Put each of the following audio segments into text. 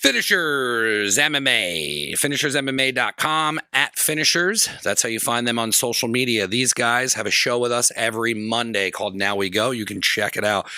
Finishers MMA, finishersmma.com, @finishers. That's how you find them on social media. These guys have a show with us every Monday called Now We Go. You can check it out.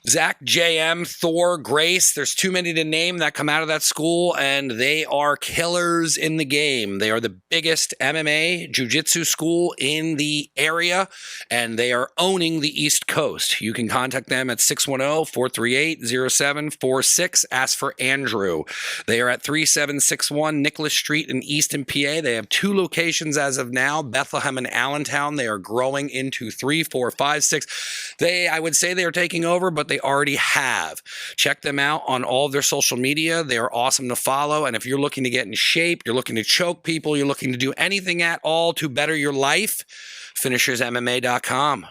Zach, JM, Thor, Grace, there's too many to name that come out of that school, and they are killers in the game. They are the biggest MMA jiu-jitsu school in the area, and they are owning the East Coast. You can contact them at 610-438-0746. Ask for Andrew. They are at 3761 Nicholas Street in Easton, PA. They have 2 locations as of now, Bethlehem and Allentown. They are growing into 3, 4, 5, 6. I would say they are taking over, but they already have. Check them out on all of their social media. They are awesome to follow. And if you're looking to get in shape, you're looking to choke people, you're looking to do anything at all to better your life, finishersmma.com.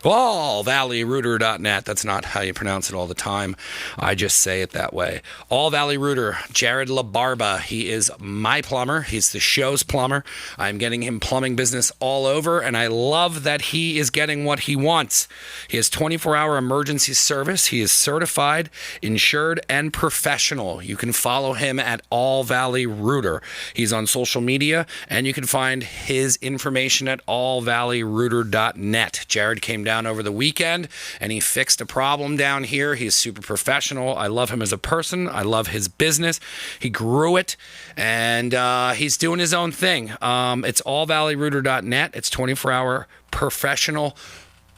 AllValleyRooter.net. That's not how you pronounce it all the time. I just say it that way. All Valley Rooter, Jared LaBarba. He is my plumber. He's the show's plumber. I'm getting him plumbing business all over, and I love that he is getting what he wants. He has 24-hour emergency service. He is certified, insured, and professional. You can follow him at All Valley Rooter. He's on social media, and you can find his information at allvalleyrooter.net. Jared came down over the weekend and he fixed a problem down here. He's super professional. I love him as a person. I love his business. He grew it, and he's doing his own thing. It's allvalleyrooter.net. It's 24-hour professional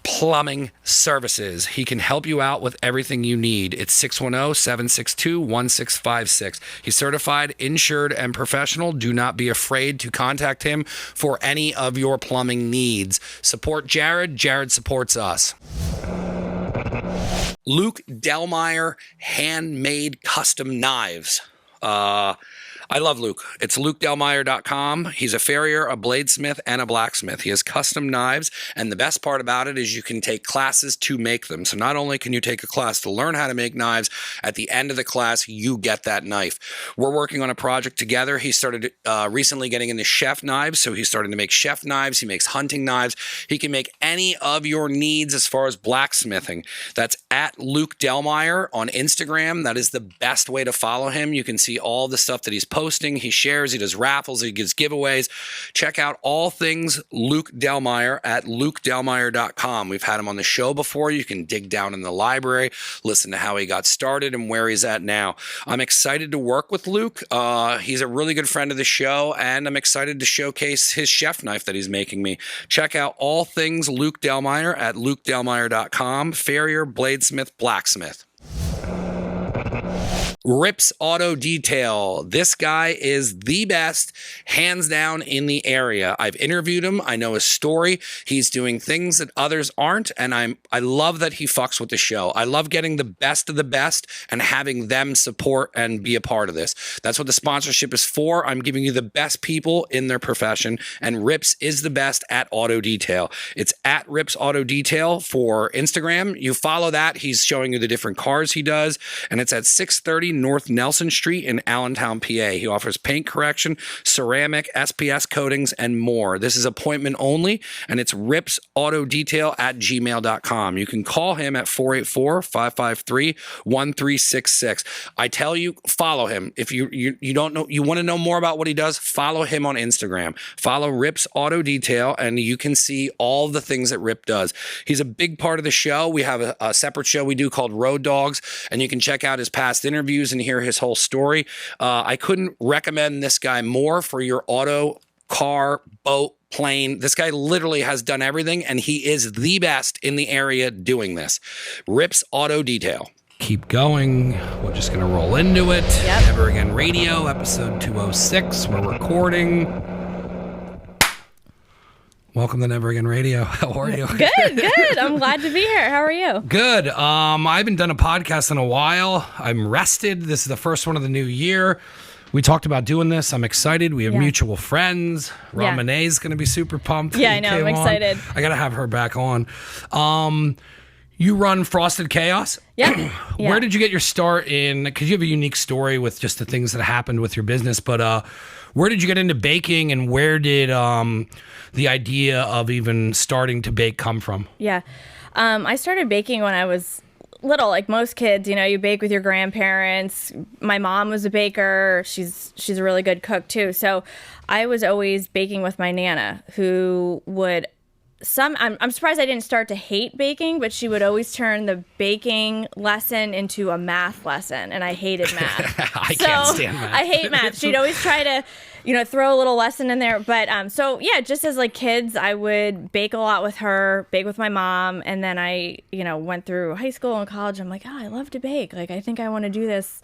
plumbing services. He can help you out with everything you need. It's 610-762-1656. He's certified, insured, and professional. Do not be afraid to contact him for any of your plumbing needs. Support Jared. Jared supports us. Luke Delmar Handmade Custom Knives. I love Luke. It's lukedelmeyer.com. He's a farrier, a bladesmith, and a blacksmith. He has custom knives, and the best part about it is you can take classes to make them. So not only can you take a class to learn how to make knives, at the end of the class, you get that knife. We're working on a project together. He started recently getting into chef knives, so he's starting to make chef knives. He makes hunting knives. He can make any of your needs as far as blacksmithing. That's at Luke Delmeyer on Instagram. That is the best way to follow him. You can see all the stuff that he's posting. He shares, he does raffles, he gives giveaways. Check out all things Luke Delmeyer at lukedelmeyer.com. We've had him on the show before. You can dig down in the library, listen to how he got started and where he's at now. I'm excited to work with Luke. He's a really good friend of the show, and I'm excited to showcase his chef knife that he's making me. Check out all things Luke Delmeyer at lukedelmeyer.com. Farrier, bladesmith, blacksmith. Rips Auto Detail. This guy is the best, hands down, in the area. I've interviewed him. I know his story. He's doing things that others aren't, and I love that he fucks with the show. I love getting the best of the best and having them support and be a part of this. That's what the sponsorship is for. I'm giving you the best people in their profession, and Rips is the best at auto detail. It's at Rips Auto Detail for Instagram. You follow that. He's showing you the different cars he does, and it's at 630 North Nelson Street in Allentown, PA. He offers paint correction, ceramic, SPS coatings, and more. This is appointment only, and it's ripsautodetail@gmail.com. You can call him at 484-553-1366. I tell you, follow him. If you don't know, you want to know more about what he does, follow him on Instagram. Follow Rips Auto Detail, and you can see all the things that Rip does. He's a big part of the show. We have a separate show we do called Road Dogs, and you can check out his past interviews and hear his whole story. I couldn't recommend this guy more for your auto, car, boat, plane. This guy literally has done everything, and he is the best in the area doing this. Rips Auto Detail. Keep going. We're just going to roll into it. Yep. Never Again Radio, episode 206. We're recording. Welcome to Never Again Radio. How are you? Good. I'm glad to be here. How are you? Good. I haven't done a podcast in a while. I'm rested. This is the first one of the new year. We talked about doing this. I'm excited. We have mutual friends. Ramene's going to be super pumped. Yeah, I know. I'm excited. I got to have her back on. You run Frosted Chaos? Yeah. Where did you get your start in? Because you have a unique story with just the things that happened with your business. But where did you get into baking, and where did the idea of even starting to bake come from? Yeah. I started baking when I was little, like most kids, you bake with your grandparents. My mom was a baker. She's a really good cook too. So I was always baking with my Nana, who would I'm surprised I didn't start to hate baking, but she would always turn the baking lesson into a math lesson, and I hated math. I can't stand math. I hate math. She'd always try to, throw a little lesson in there. But so yeah, just as like kids, I would bake a lot with her, bake with my mom, and then I, went through high school and college. I'm like, oh, I love to bake. Like, I think I want to do this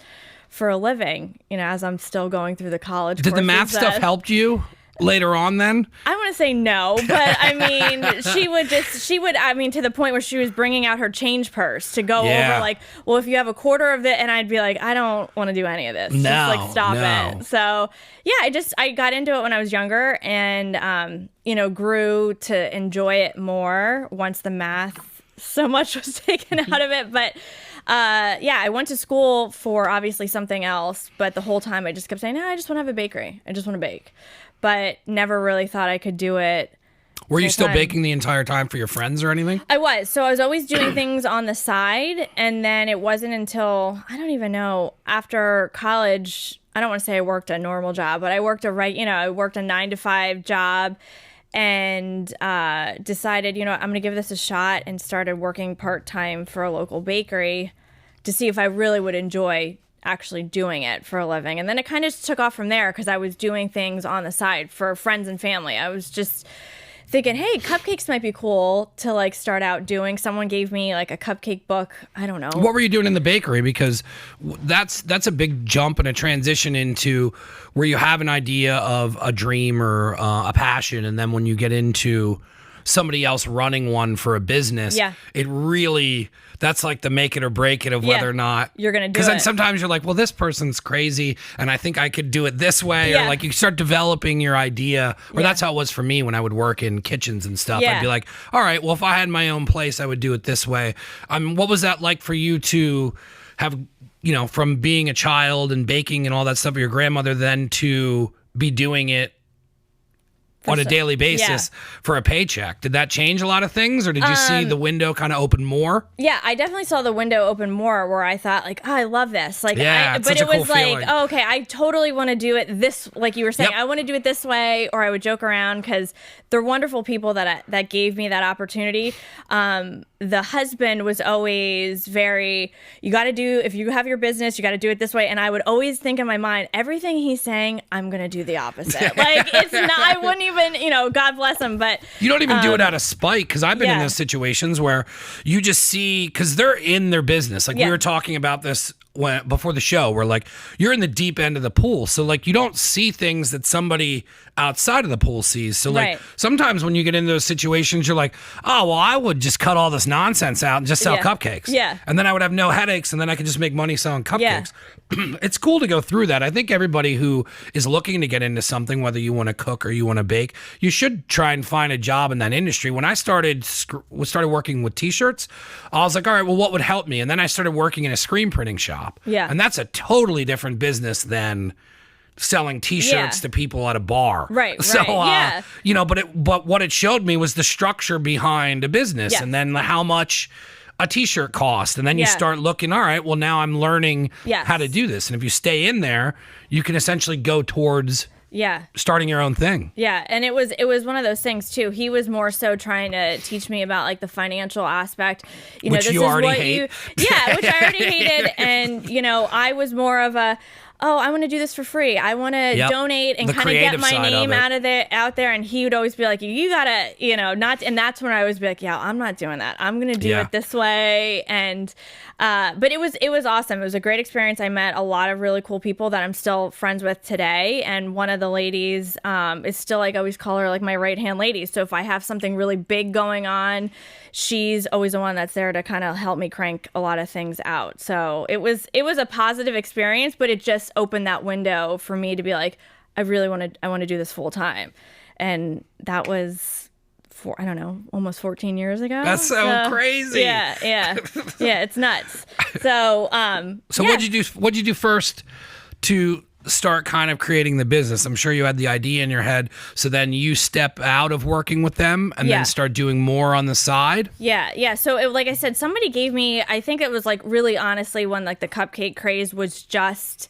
for a living. As I'm still going through the college. Did the math stuff help you later on then? I want to say no, but I mean, she would, to the point where she was bringing out her change purse to go over like, well, if you have a quarter of it, and I'd be like, I don't want to do any of this. No, just like stop it. So yeah, I got into it when I was younger and, grew to enjoy it more once the math so much was taken out of it. But I went to school for obviously something else, but the whole time I just kept saying, no, I just want to have a bakery. I just want to bake. But never really thought I could do it. Were you still baking the entire time for your friends or anything? I was. So I was always doing things on the side. And then it wasn't until, I don't even know, after college, I don't want to say I worked a normal job, but I worked a 9-to-5 job and decided, I'm going to give this a shot, and started working part-time for a local bakery to see if I really would enjoy actually doing it for a living. And then it kind of just took off from there because I was doing things on the side for friends and family. I was just thinking, hey, cupcakes might be cool to like start out doing. Someone gave me like a cupcake book. I don't know. What were you doing in the bakery? Because that's a big jump and a transition into where you have an idea of a dream or a passion, and then when you get into somebody else running one for a business, it really, that's like the make it or break it of whether or not you're going to do it. Because then sometimes you're like, well, this person's crazy and I think I could do it this way. Or like you start developing your idea. Or that's how it was for me when I would work in kitchens and stuff. I'd be like, all right, well, if I had my own place, I would do it this way. What was that like for you to have, from being a child and baking and all that stuff with your grandmother, then to be doing it on a daily basis for a paycheck? Did that change a lot of things, or did you see the window kind of open more? Yeah, I definitely saw the window open more, where I thought like, oh, I love this. Like, but it was like, oh, okay, I totally want to do it this, like you were saying, I want to do it this way. Or I would joke around because they're wonderful people that gave me that opportunity. The husband was always very, if you have your business, you got to do it this way. And I would always think in my mind, everything he's saying, I'm going to do the opposite. Like, it's not, I wouldn't even, God bless him, but you don't even do it out of spite. Cause I've been in those situations where you just see, cause they're in their business. Like we were talking about this before the show, where like you're in the deep end of the pool, so like you don't see things that somebody outside of the pool sees. So like sometimes when you get into those situations, you're like, oh well, I would just cut all this nonsense out and just sell cupcakes. And then I would have no headaches, and then I could just make money selling cupcakes. It's cool to go through that. I think everybody who is looking to get into something, whether you want to cook or you want to bake, you should try and find a job in that industry. When I started working with t-shirts, I was like, all right, well, what would help me? And then I started working in a screen printing shop. And that's a totally different business than selling t-shirts to people at a bar. So, but what it showed me was the structure behind a business, and then how much a t-shirt cost. And then you start looking, all right, well, now I'm learning how to do this. And if you stay in there, you can essentially go towards starting your own thing. And it was one of those things too. He was more so trying to teach me about like the financial aspect. Which this you is already what hate. which I already hated. And I was more of a, oh, I want to do this for free. I want to donate and kind of get my name out there. And he would always be like, you gotta, not. And that's when I always be like, yeah, I'm not doing that. I'm gonna do it this way. And but it was awesome. It was a great experience. I met a lot of really cool people that I'm still friends with today. And one of the ladies is still, like, I always call her like my right hand lady. So if I have something really big going on, she's always the one that's there to kind of help me crank a lot of things out. So it was a positive experience, but it just opened that window for me to be like, I want to do this full time. And that was I don't know, almost 14 years ago. That's so crazy. Yeah, it's nuts. So what'd you do first to start kind of creating the business? I'm sure you had the idea in your head. So then you step out of working with them and then start doing more on the side? Yeah. So like I said, somebody gave me, I think it was like really honestly when like the cupcake craze was just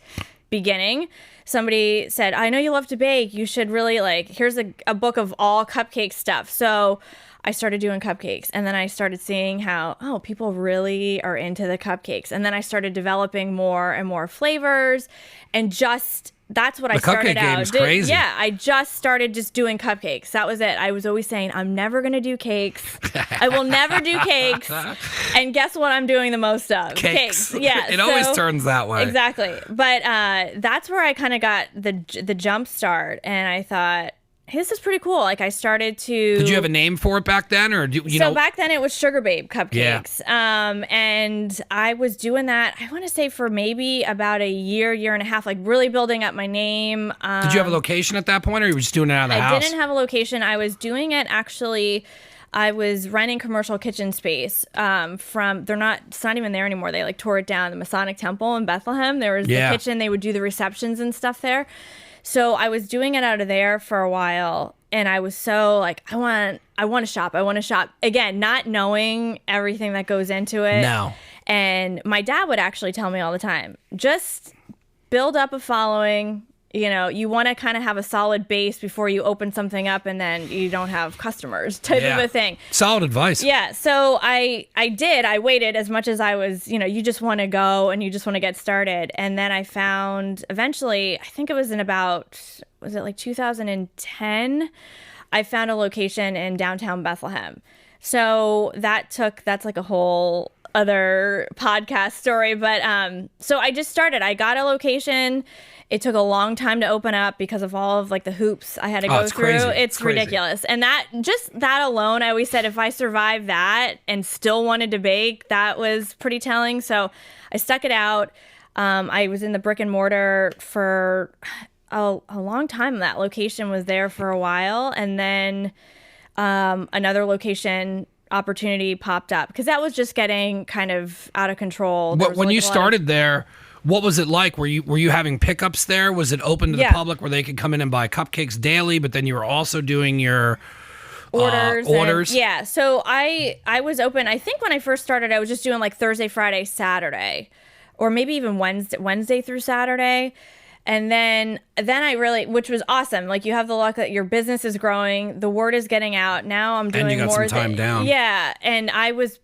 beginning. Somebody said, I know you love to bake. You should really like, here's a book of all cupcake stuff. So I started doing cupcakes, and then I started seeing how, people really are into the cupcakes. And then I started developing more and more flavors, and that's what I started out. The cupcake game's crazy. Yeah, I just started just doing cupcakes. That was it. I was always saying, I'm never going to do cakes. I will never do cakes. And guess what I'm doing the most of? Cakes. Yeah. It always turns that way. Exactly. But that's where I kind of got the jump start, and I thought, hey, this is pretty cool. Like I started to. Did you have a name for it back then, or back then it was Sugar Babe Cupcakes. Yeah. And I was doing that. I want to say for maybe about a year and a half, like really building up my name. Did you have a location at that point, or you were just doing it out of the house? I didn't have a location. I was doing it actually. I was renting commercial kitchen space it's not even there anymore. They like tore it down. The Masonic Temple in Bethlehem. There was the kitchen. They would do the receptions and stuff there. So I was doing it out of there for a while, and I was so like, I want to shop. I want to shop. Again, not knowing everything that goes into it. No. And my dad would actually tell me all the time, just build up a following. You know, you want to kind of have a solid base before you open something up and then you don't have customers type of a thing. Solid advice. Yeah. So I did. I waited as much as I was, you just want to go and you just want to get started. And then I found eventually, I think it was in about, was it like 2010? I found a location in downtown Bethlehem. So that's like a whole other podcast story. But so I just started. I got a location. It took a long time to open up because of all of like the hoops I had to go through. Crazy. It's ridiculous. And that alone, I always said, if I survived that and still wanted to bake, that was pretty telling. So I stuck it out. I was in the brick and mortar for a long time. That location was there for a while. And then another location opportunity popped up because that was just getting kind of out of control. But when you started there, what was it like? Were you having pickups there? Was it open to the public where they could come in and buy cupcakes daily, but then you were also doing your orders? Yeah. So I was open. I think when I first started, I was just doing like Thursday, Friday, Saturday, or maybe even Wednesday through Saturday. And then I really, which was awesome. Like you have the luck that your business is growing, the word is getting out. Now I'm doing more. And you got some time down. Yeah. And I was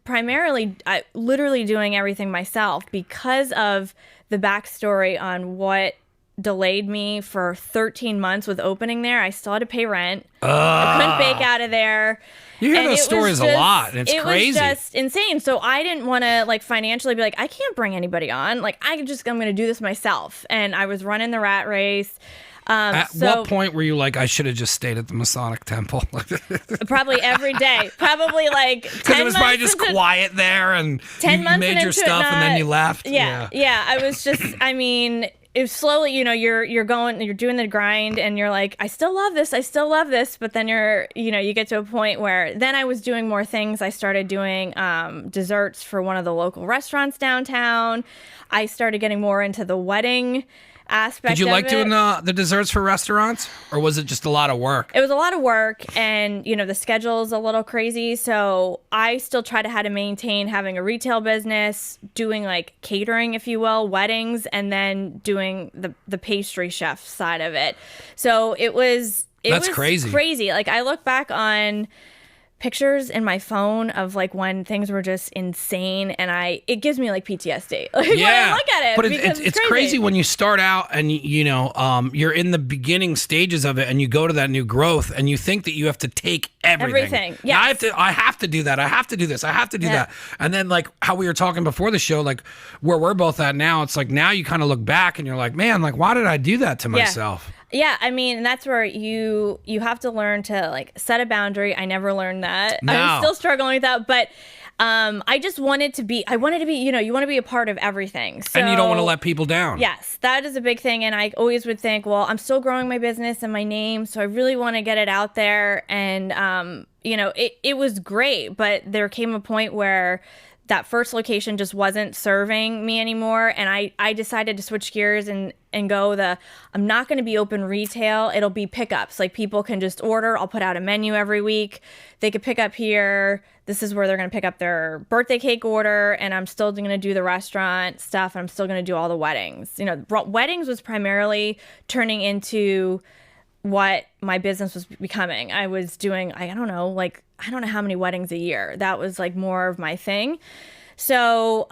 literally doing everything myself because of the backstory on what delayed me for 13 months with opening there. I still had to pay rent. I couldn't bake out of there. You hear those stories a lot, and it's crazy. It was just insane. So I didn't want to like financially be like, I can't bring anybody on. Like I'm going to do this myself. And I was running the rat race. At what point were you like, I should have just stayed at the Masonic Temple? Probably every day. Probably like 10 months. Because it was probably just quiet there, and 10 you months made your stuff and then you left. Yeah. I was just, it was slowly, you're doing the grind and you're like, I still love this. But then you get to a point where then I was doing more things. I started doing desserts for one of the local restaurants downtown. I started getting more into the wedding aspect. Did you like doing the desserts for restaurants, or was it just a lot of work? It was a lot of work, and the schedule's a little crazy, so I still try to how to maintain having a retail business, doing like catering, if you will, weddings, and then doing the pastry chef side of it. So that's crazy. Like I look back on pictures in my phone of like when things were just insane, and it gives me like PTSD. Like when I look at it, but it's crazy when you start out and you're in the beginning stages of it, and you go to that new growth, and you think that you have to take everything. Yeah, I have to do that. I have to do this. I have to do that. And then like how we were talking before the show, like where we're both at now, it's like now you kind of look back and you're like, man, like why did I do that to myself? Yeah, I mean, that's where you have to learn to like set a boundary. I never learned that. No. I'm still struggling with that, but I just wanted to be, you want to be a part of everything. So, and you don't want to let people down. Yes, that is a big thing. And I always would think, well, I'm still growing my business and my name, so I really want to get it out there. And, it was great, but there came a point where that first location just wasn't serving me anymore. And I decided to switch gears and and go I'm not going to be open retail. It'll be pickups. Like people can just order. I'll put out a menu every week. They could pick up here. This is where they're going to pick up their birthday cake order. And I'm still going to do the restaurant stuff. And I'm still going to do all the weddings. You know, weddings was primarily turning into what my business was becoming. I was doing, I don't know how many weddings a year. That was like more of my thing. So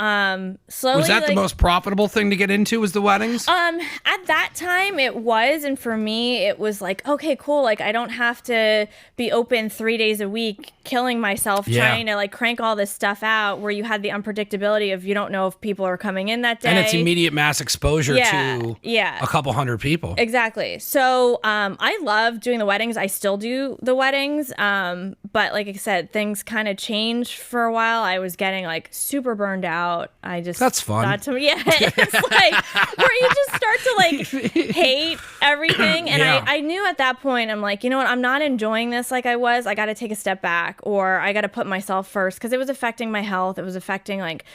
slowly, was that the most profitable thing to get into? Was the weddings? At that time it was, and for me it was like, okay, cool. Like I don't have to be open 3 days a week, killing myself trying to like crank all this stuff out. Where you had the unpredictability of you don't know if people are coming in that day, and it's immediate mass exposure to a couple hundred people. Exactly. So I love doing the weddings. I still do the weddings, but like I said, things kind of changed for a while. I was getting like super burned out. That's fun. It's like where you just start to like hate everything. And I knew at that point, I'm like, you know what? I'm not enjoying this like I was. I got to take a step back, or I got to put myself first, because it was affecting my health. It was affecting like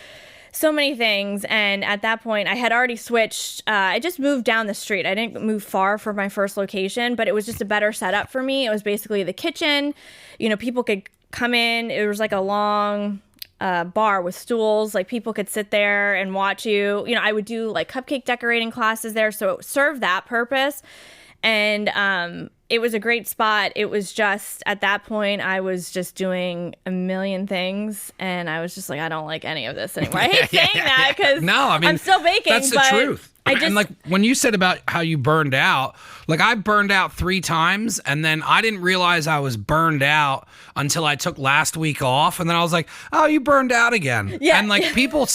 so many things. And at that point I had already switched. I just moved down the street. I didn't move far from my first location, but it was just a better setup for me. It was basically the kitchen. You know, people could come in. It was like a long bar with stools. Like people could sit there and watch you. You know, I would do like cupcake decorating classes there. So it served that purpose. And it was a great spot. It was just, at that point, I was just doing a million things, and I was just like, I don't like any of this anymore. I hate saying that, because no, I mean, I'm still baking. That's the truth. And like when you said about how you burned out, like I burned out 3 times, and then I didn't realize I was burned out until I took last week off, and then I was like, oh, you burned out again. Yeah. And like people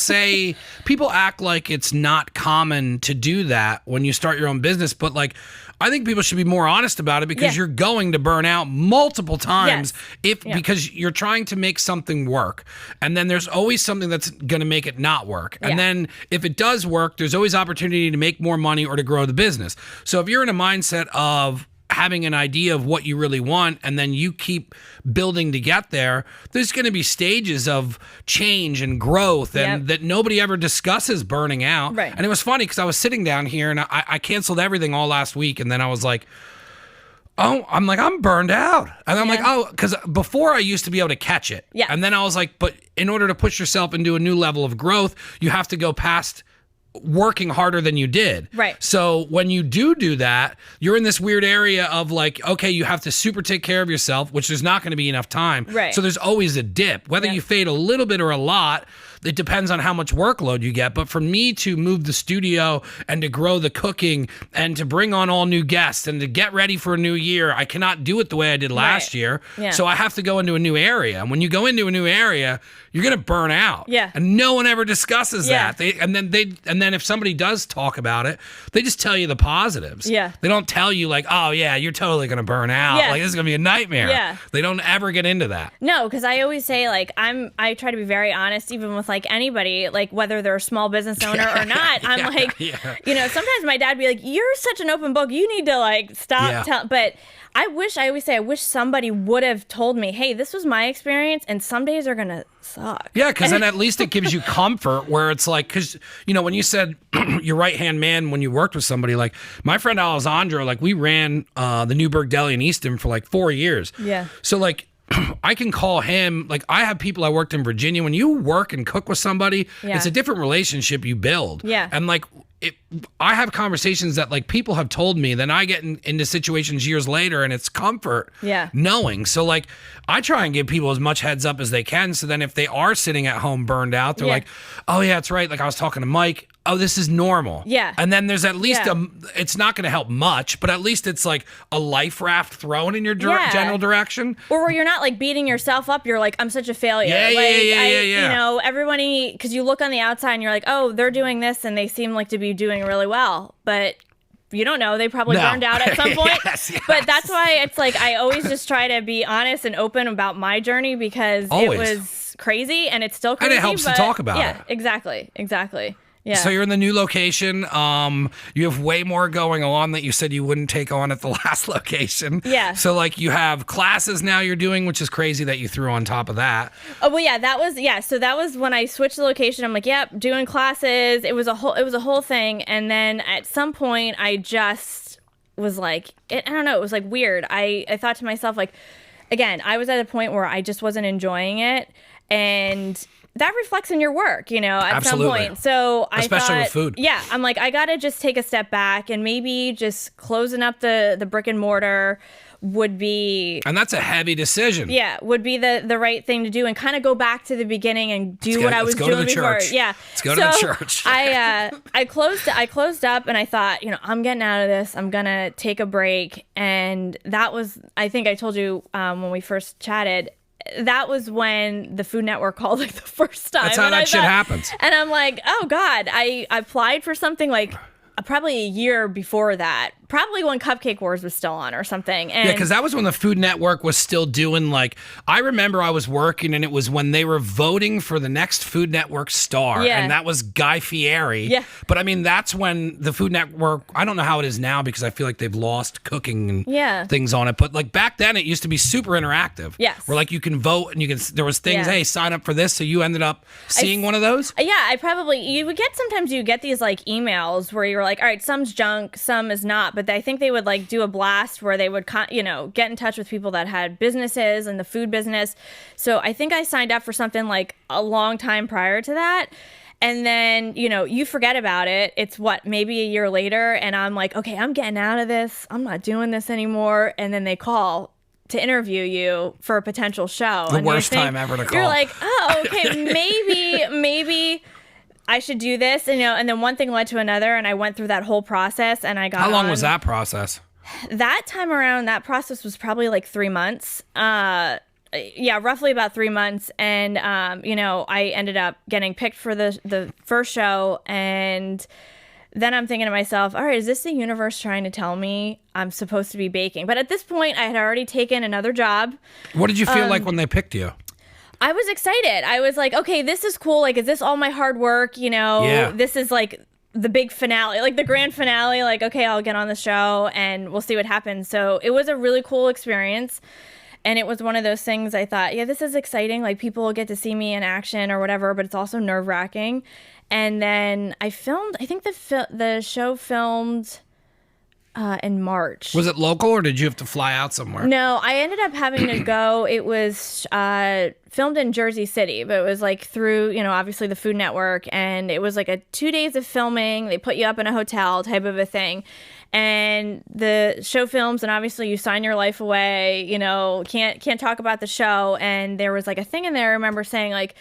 act like it's not common to do that when you start your own business, but like I think people should be more honest about it, because you're going to burn out multiple times because you're trying to make something work. And then there's always something that's going to make it not work. And then if it does work, there's always opportunity to make more money or to grow the business. So if you're in a mindset of having an idea of what you really want, and then you keep building to get there, there's going to be stages of change and growth, and that nobody ever discusses burning out. Right. And it was funny because I was sitting down here and I canceled everything all last week, and then I was like, oh, I'm burned out. And I'm like, oh, because before I used to be able to catch it. Yeah. And then I was like, but in order to push yourself into a new level of growth, you have to go past working harder than you did. Right. So when you do that, you're in this weird area of like, okay, you have to super take care of yourself, which there's not going to be enough time. Right. So there's always a dip. Whether you fade a little bit or a lot, it depends on how much workload you get. But for me to move the studio and to grow the cooking and to bring on all new guests and to get ready for a new year, I cannot do it the way I did last year. Yeah. So I have to go into a new area. And when you go into a new area, you're going to burn out. Yeah. And no one ever discusses that. And then if somebody does talk about it, they just tell you the positives. Yeah. They don't tell you like, oh yeah, you're totally going to burn out. Yeah. Like this is going to be a nightmare. Yeah. They don't ever get into that. No, because I always say like I try to be very honest, even with like anybody, like whether they're a small business owner or not. I'm you know, sometimes my dad would be like, you're such an open book. You need to like stop. But I always say, I wish somebody would have told me, hey, this was my experience, and some days are going to suck. Yeah, because then at least it gives you comfort, where it's like, because, you know, when you said your right-hand man when you worked with somebody, like my friend Alessandro, like we ran the Newburgh Deli in Easton for like 4 years. Yeah. So like, I can call him, like I have people I worked in Virginia. When you work and cook with somebody, it's a different relationship you build. Yeah. And like, I have conversations that like people have told me, then I get into situations years later, and it's comfort knowing. So like I try and give people as much heads up as they can, so then if they are sitting at home burned out, they're like, oh yeah, that's right, like I was talking to Mike, oh, this is normal. Yeah. And then there's at least it's not going to help much, but at least it's like a life raft thrown in your general direction. Or where you're not like beating yourself up. You're like, I'm such a failure. Yeah. You know, everybody, because you look on the outside and you're like, oh, they're doing this and they seem like to be doing really well. But you don't know. They probably burned out at some point. Yes. But that's why it's like, I always just try to be honest and open about my journey, because it was crazy and it's still crazy. And it helps to talk about it. Yeah, exactly. Yeah. So you're in the new location. You have way more going on that you said you wouldn't take on at the last location. Yeah. So like you have classes now you're doing, which is crazy that you threw on top of that. Oh well, yeah. So that was when I switched the location. I'm like, yep, doing classes. It was a whole thing. And then at some point, I just was like, I don't know. It was like weird. I thought to myself, like, again, I was at a point where I just wasn't enjoying it, and that reflects in your work, at Absolutely. some point. So Especially with food. Yeah, I'm like, I got to just take a step back, and maybe just closing up the brick and mortar would be... And that's a heavy decision. Yeah, would be the right thing to do, and kind of go back to the beginning and do what I was doing before. Church. Yeah. Let's go to the church. I closed up, and I thought, I'm getting out of this. I'm going to take a break. And that was, I think I told you when we first chatted, that was when the Food Network called like the first time. That's how that shit happens. And I'm like, oh God, I applied for something like probably a year before that. Probably when Cupcake Wars was still on or something. And yeah, because that was when the Food Network was still doing like, I remember I was working and it was when they were voting for the next Food Network star. Yeah. And that was Guy Fieri. Yeah. But I mean, that's when the Food Network, I don't know how it is now because I feel like they've lost cooking and things on it. But like back then it used to be super interactive. Yes. Where like you can vote and there was things, hey, sign up for this. So you ended up seeing one of those? Yeah, sometimes you get these like emails where you're like, all right, some's junk, some is not. But I think they would like do a blast where they would, get in touch with people that had businesses in the food business. So I think I signed up for something like a long time prior to that. And then, you forget about it. It's maybe a year later. And I'm like, okay, I'm getting out of this. I'm not doing this anymore. And then they call to interview you for a potential show. The worst time ever to call. You're like, oh, okay, maybe I should do this, and then one thing led to another, and I went through that whole process, and I got. How long was that process? That time around, that process was probably like 3 months. Yeah, roughly about 3 months, and I ended up getting picked for the first show, and then I'm thinking to myself, all right, is this the universe trying to tell me I'm supposed to be baking? But at this point, I had already taken another job. What did you feel like when they picked you? I was excited. I was like, okay, this is cool. Like, is this all my hard work? This is like the big finale, like the grand finale. Like, okay, I'll get on the show and we'll see what happens. So it was a really cool experience. And it was one of those things I thought, yeah, this is exciting. Like, people will get to see me in action or whatever, but it's also nerve-wracking. And then I think the show filmed in March. Was it local or did you have to fly out somewhere? No, I ended up having to go. It was filmed in Jersey City, but it was like through, obviously the Food Network. And it was like 2 days of filming. They put you up in a hotel type of a thing. And the show films, and obviously you sign your life away, can't talk about the show. And there was like a thing in there, I remember saying like,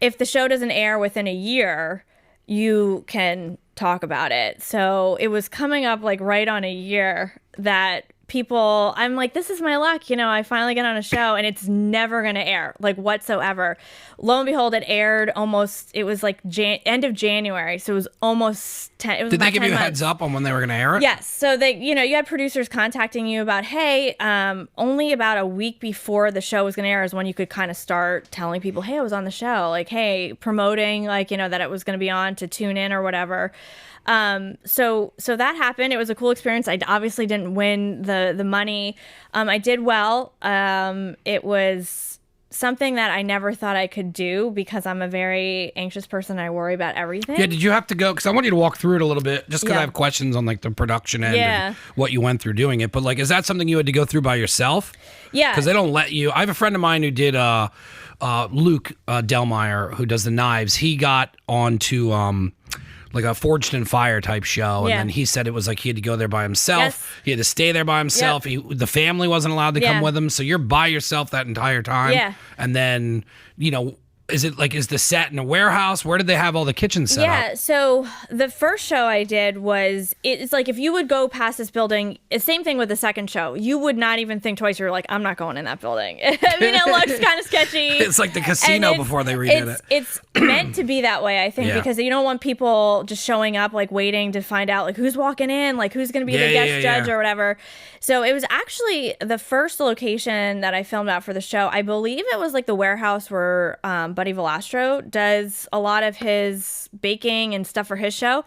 if the show doesn't air within a year, you can talk about it. So it was coming up like right on a year that I'm like, this is my luck. I finally get on a show and it's never going to air like whatsoever. Lo and behold, it aired it was like end of January. So it was almost 10. It was Did they give you a months. heads up on when they were going to air it? Yes. So you had producers contacting you about, hey, only about a week before the show was going to air is when you could kind of start telling people, hey, I was on the show. Like, hey, promoting, like, that it was going to be on to tune in or whatever. So that happened. It was a cool experience. I obviously didn't win the money. I did well. It was something that I never thought I could do because I'm a very anxious person. I worry about everything. Yeah. Did you have to go? Because I want you to walk through it a little bit just because I have questions on like the production end and what you went through doing it. But like, is that something you had to go through by yourself? Yeah. Because they don't let you. I have a friend of mine who did Luke Delmar, who does the knives. He got onto like a Forged in Fire type show. And then he said it was like he had to go there by himself. Yes. He had to stay there by himself. The family wasn't allowed to come with him. So you're by yourself that entire time. Yeah. And then, is the set in a warehouse? Where did they have all the kitchen set up? Yeah, so the first show I did it's like if you would go past this building, same thing with the second show, you would not even think twice. You're like, I'm not going in that building. I mean, it looks kind of sketchy. It's like the casino before they redid it. It's meant to be that way, I think, because you don't want people just showing up, like waiting to find out like who's walking in, like who's going to be the guest judge or whatever. So it was actually the first location that I filmed out for the show. I believe it was like the warehouse where Buddy Velastro does a lot of his baking and stuff for his show.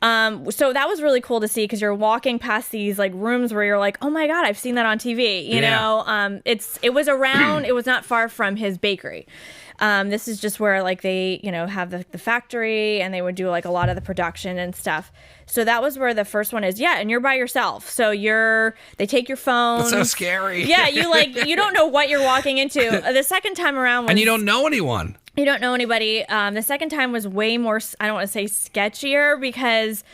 So that was really cool to see, because you're walking past these like rooms where you're like, oh my God, I've seen that on TV. You know, it was around, it was not far from his bakery. This is just where like they, you know, have the factory, and they would do like a lot of the production and stuff. So that was where the first one is. Yeah. And you're by yourself. So they take your phone. That's so scary. Yeah. You don't know what you're walking into. The second time around and you don't know anyone. You don't know anybody. The second time was way more, I don't want to say sketchier, because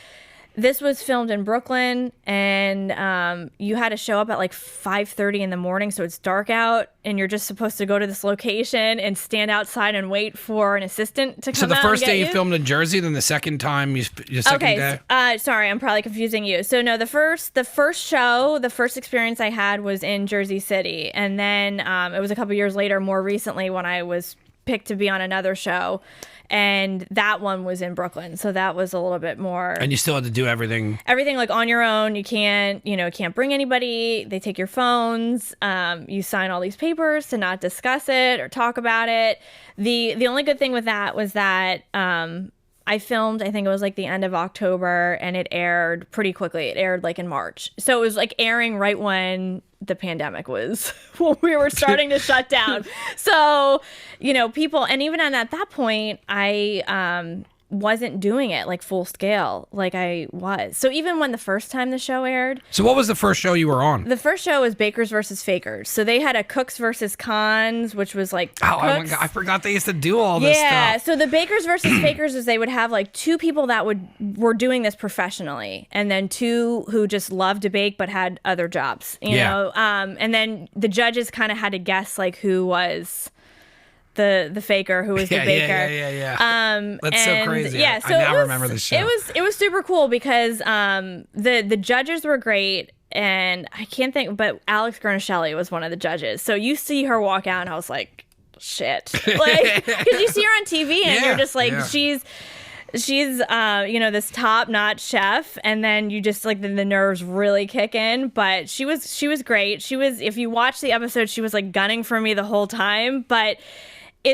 this was filmed in Brooklyn, and you had to show up at like 5:30 in the morning, so it's dark out, and you're just supposed to go to this location and stand outside and wait for an assistant to come out. So the first day you filmed in Jersey, then the second time day? Sorry, I'm probably confusing you. So no, the first show, the first experience I had was in Jersey City, and then it was a couple years later, more recently, when I was picked to be on another show, and that one was in Brooklyn, so that was a little bit more. And you still had to do everything like on your own. You can't bring anybody. They take your phones. You sign all these papers to not discuss it or talk about it. The only good thing with that was that I filmed, I think it was like the end of October, and it aired pretty quickly. It aired like in March, so it was like airing right when the pandemic was, when we were starting to shut down. So, you know, people, and even at that point, I wasn't doing it like full scale like I was. So even when the first time the show aired. So what was the first show you were on? The first show was Bakers versus Fakers. So they had a Cooks versus Cons, which was like oh my God, I forgot they used to do all this stuff. Yeah, so the Bakers versus Fakers is they would have like two people that were doing this professionally, and then two who just loved to bake but had other jobs, you know? And then the judges kind of had to guess like who was the faker, who was the baker. Yeah. That's so crazy. Yeah, so I now remember the show. It was super cool, because the judges were great, and I can't think, but Alex Gurnishelli was one of the judges. So you see her walk out, and I was like, shit, like, because you see her on TV, and you're just like, she's this top-notch chef, and then you just like the nerves really kick in. But she was great. She was, if you watch the episode, she was like gunning for me the whole time, but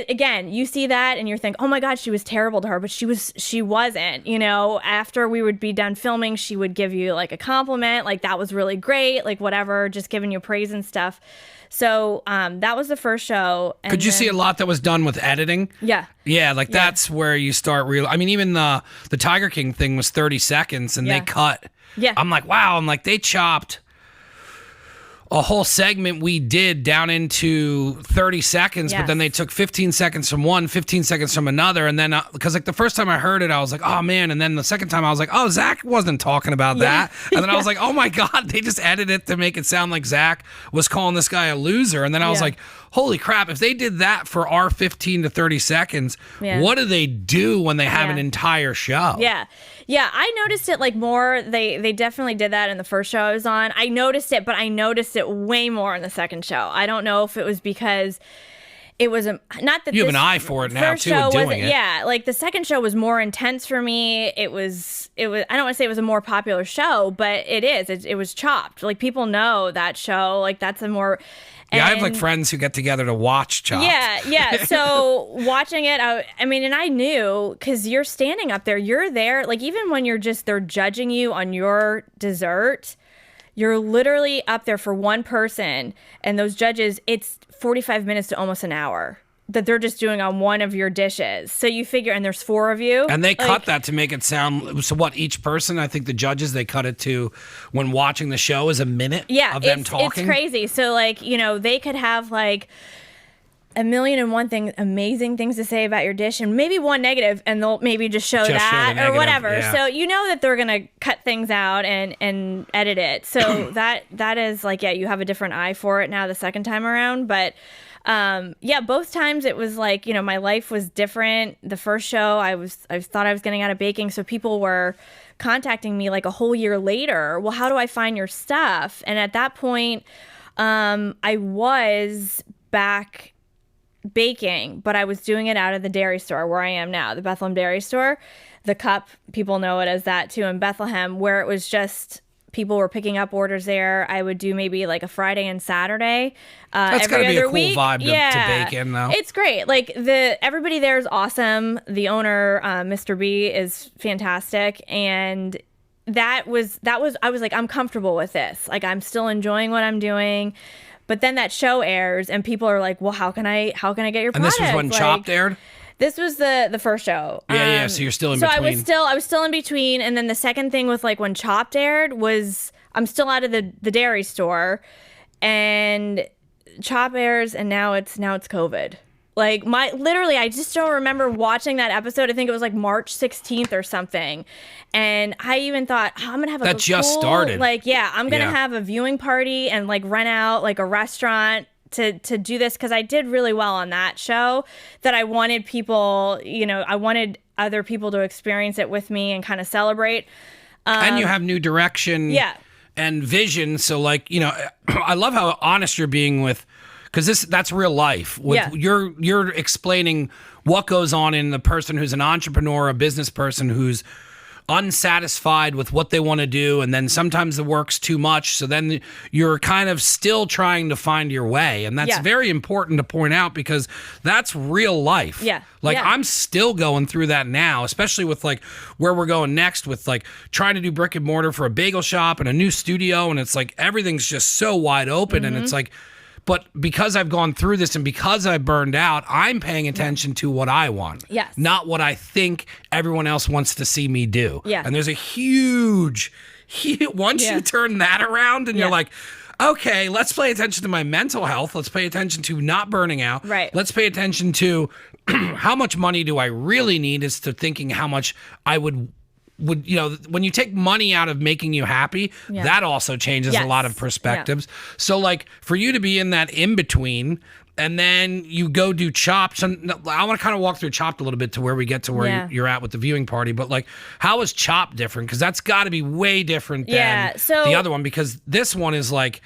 again, you see that and you think, oh my God, she was terrible to her, but she wasn't, you know. After we would be done filming, she would give you like a compliment, like that was really great, like whatever, just giving you praise and stuff. So that was the first show. And could you see a lot that was done with editing? Yeah. Yeah, like that's where you start I mean, even the Tiger King thing was 30 seconds and they cut. Yeah. I'm like, wow, they chopped a whole segment we did down into 30 seconds, but then they took 15 seconds from one, 15 seconds from another. And then, because like the first time I heard it, I was like, oh man. And then the second time I was like, oh, Zach wasn't talking about that. And then I was like, oh my God, they just edited it to make it sound like Zach was calling this guy a loser. And then I was like, holy crap, if they did that for our 15 to 30 seconds, what do they do when they have an entire show? Yeah. Yeah, I noticed it like more. They definitely did that in the first show I was on. I noticed it, but I noticed it way more in the second show. I don't know if it was because it was not that you have an eye for it now too, doing it. Yeah, like the second show was more intense for me. It was. I don't want to say it was a more popular show, but it is. It was Chopped. Like people know that show. Like that's a more. Yeah, I have like friends who get together to watch Chopped. Yeah. So watching it, I mean, and I knew, because you're standing up there, you're there, like even when they're judging you on your dessert, you're literally up there for one person, and those judges, it's 45 minutes to almost an hour that they're just doing on one of your dishes. So you figure, and there's 4 of you. And they cut that to make it sound, so what, each person, I think the judges, they cut it to, when watching the show, is a minute of them talking. It's crazy. So like, you know, they could have like a million and one amazing things to say about your dish, and maybe one negative, and they'll maybe just show that or whatever. Yeah. So you know that they're gonna cut things out and edit it. So that is like, you have a different eye for it now the second time around. But both times it was like, you know, my life was different. The first show I thought I was getting out of baking, so people were contacting me like a whole year later. Well, how do I find your stuff? And at that point, I was back baking, but I was doing it out of the dairy store where I am now, the Bethlehem Dairy Store. The Cup, people know it as that too, in Bethlehem, where it was just people were picking up orders there. I would do maybe like a Friday and Saturday. That's every gotta be other a cool week. vibe to bake in, though. It's great. Like everybody there is awesome. The owner, Mr. B, is fantastic, and that was I was like, I'm comfortable with this. Like, I'm still enjoying what I'm doing. But then that show airs, and people are like, well, how can I get your product? And this was when Chopped aired? This was the first show. Yeah, so you're still in between. So I was still in between, and then the second thing with like when Chopped aired was I'm still out of the dairy store, and Chop airs, and now it's COVID. Like literally, I just don't remember watching that episode. I think it was like March 16th or something. And I even thought, I'm going to have that just started. Like, yeah, I'm going to have a viewing party and like rent out like a restaurant to do this. Cause I did really well on that show that I wanted people, I wanted other people to experience it with me and kind of celebrate. And you have new direction and vision. So like, I love how honest you're being with, because that's real life. You're explaining what goes on in the person who's an entrepreneur, a business person who's unsatisfied with what they want to do, and then sometimes the work's too much, so then you're kind of still trying to find your way, and that's very important to point out because that's real life. I'm still going through that now, especially with like where we're going next with like trying to do brick and mortar for a bagel shop and a new studio, and it's like everything's just so wide open, and it's like, but because I've gone through this and because I burned out, I'm paying attention to what I want. Yes. Not what I think everyone else wants to see me do. Yeah. And there's a huge once you turn that around and you're like, okay, let's pay attention to my mental health. Let's pay attention to not burning out. Right. Let's pay attention to how much money do I really need, is to thinking how much I would when you take money out of making you happy, that also changes a lot of perspectives. So like for you to be in that in between, and then you go do Chopped. And I want to kind of walk through Chopped a little bit to where we get to where you're at with the viewing party. But like, how is Chopped different? Because that's got to be way different than the other one. Because this one is like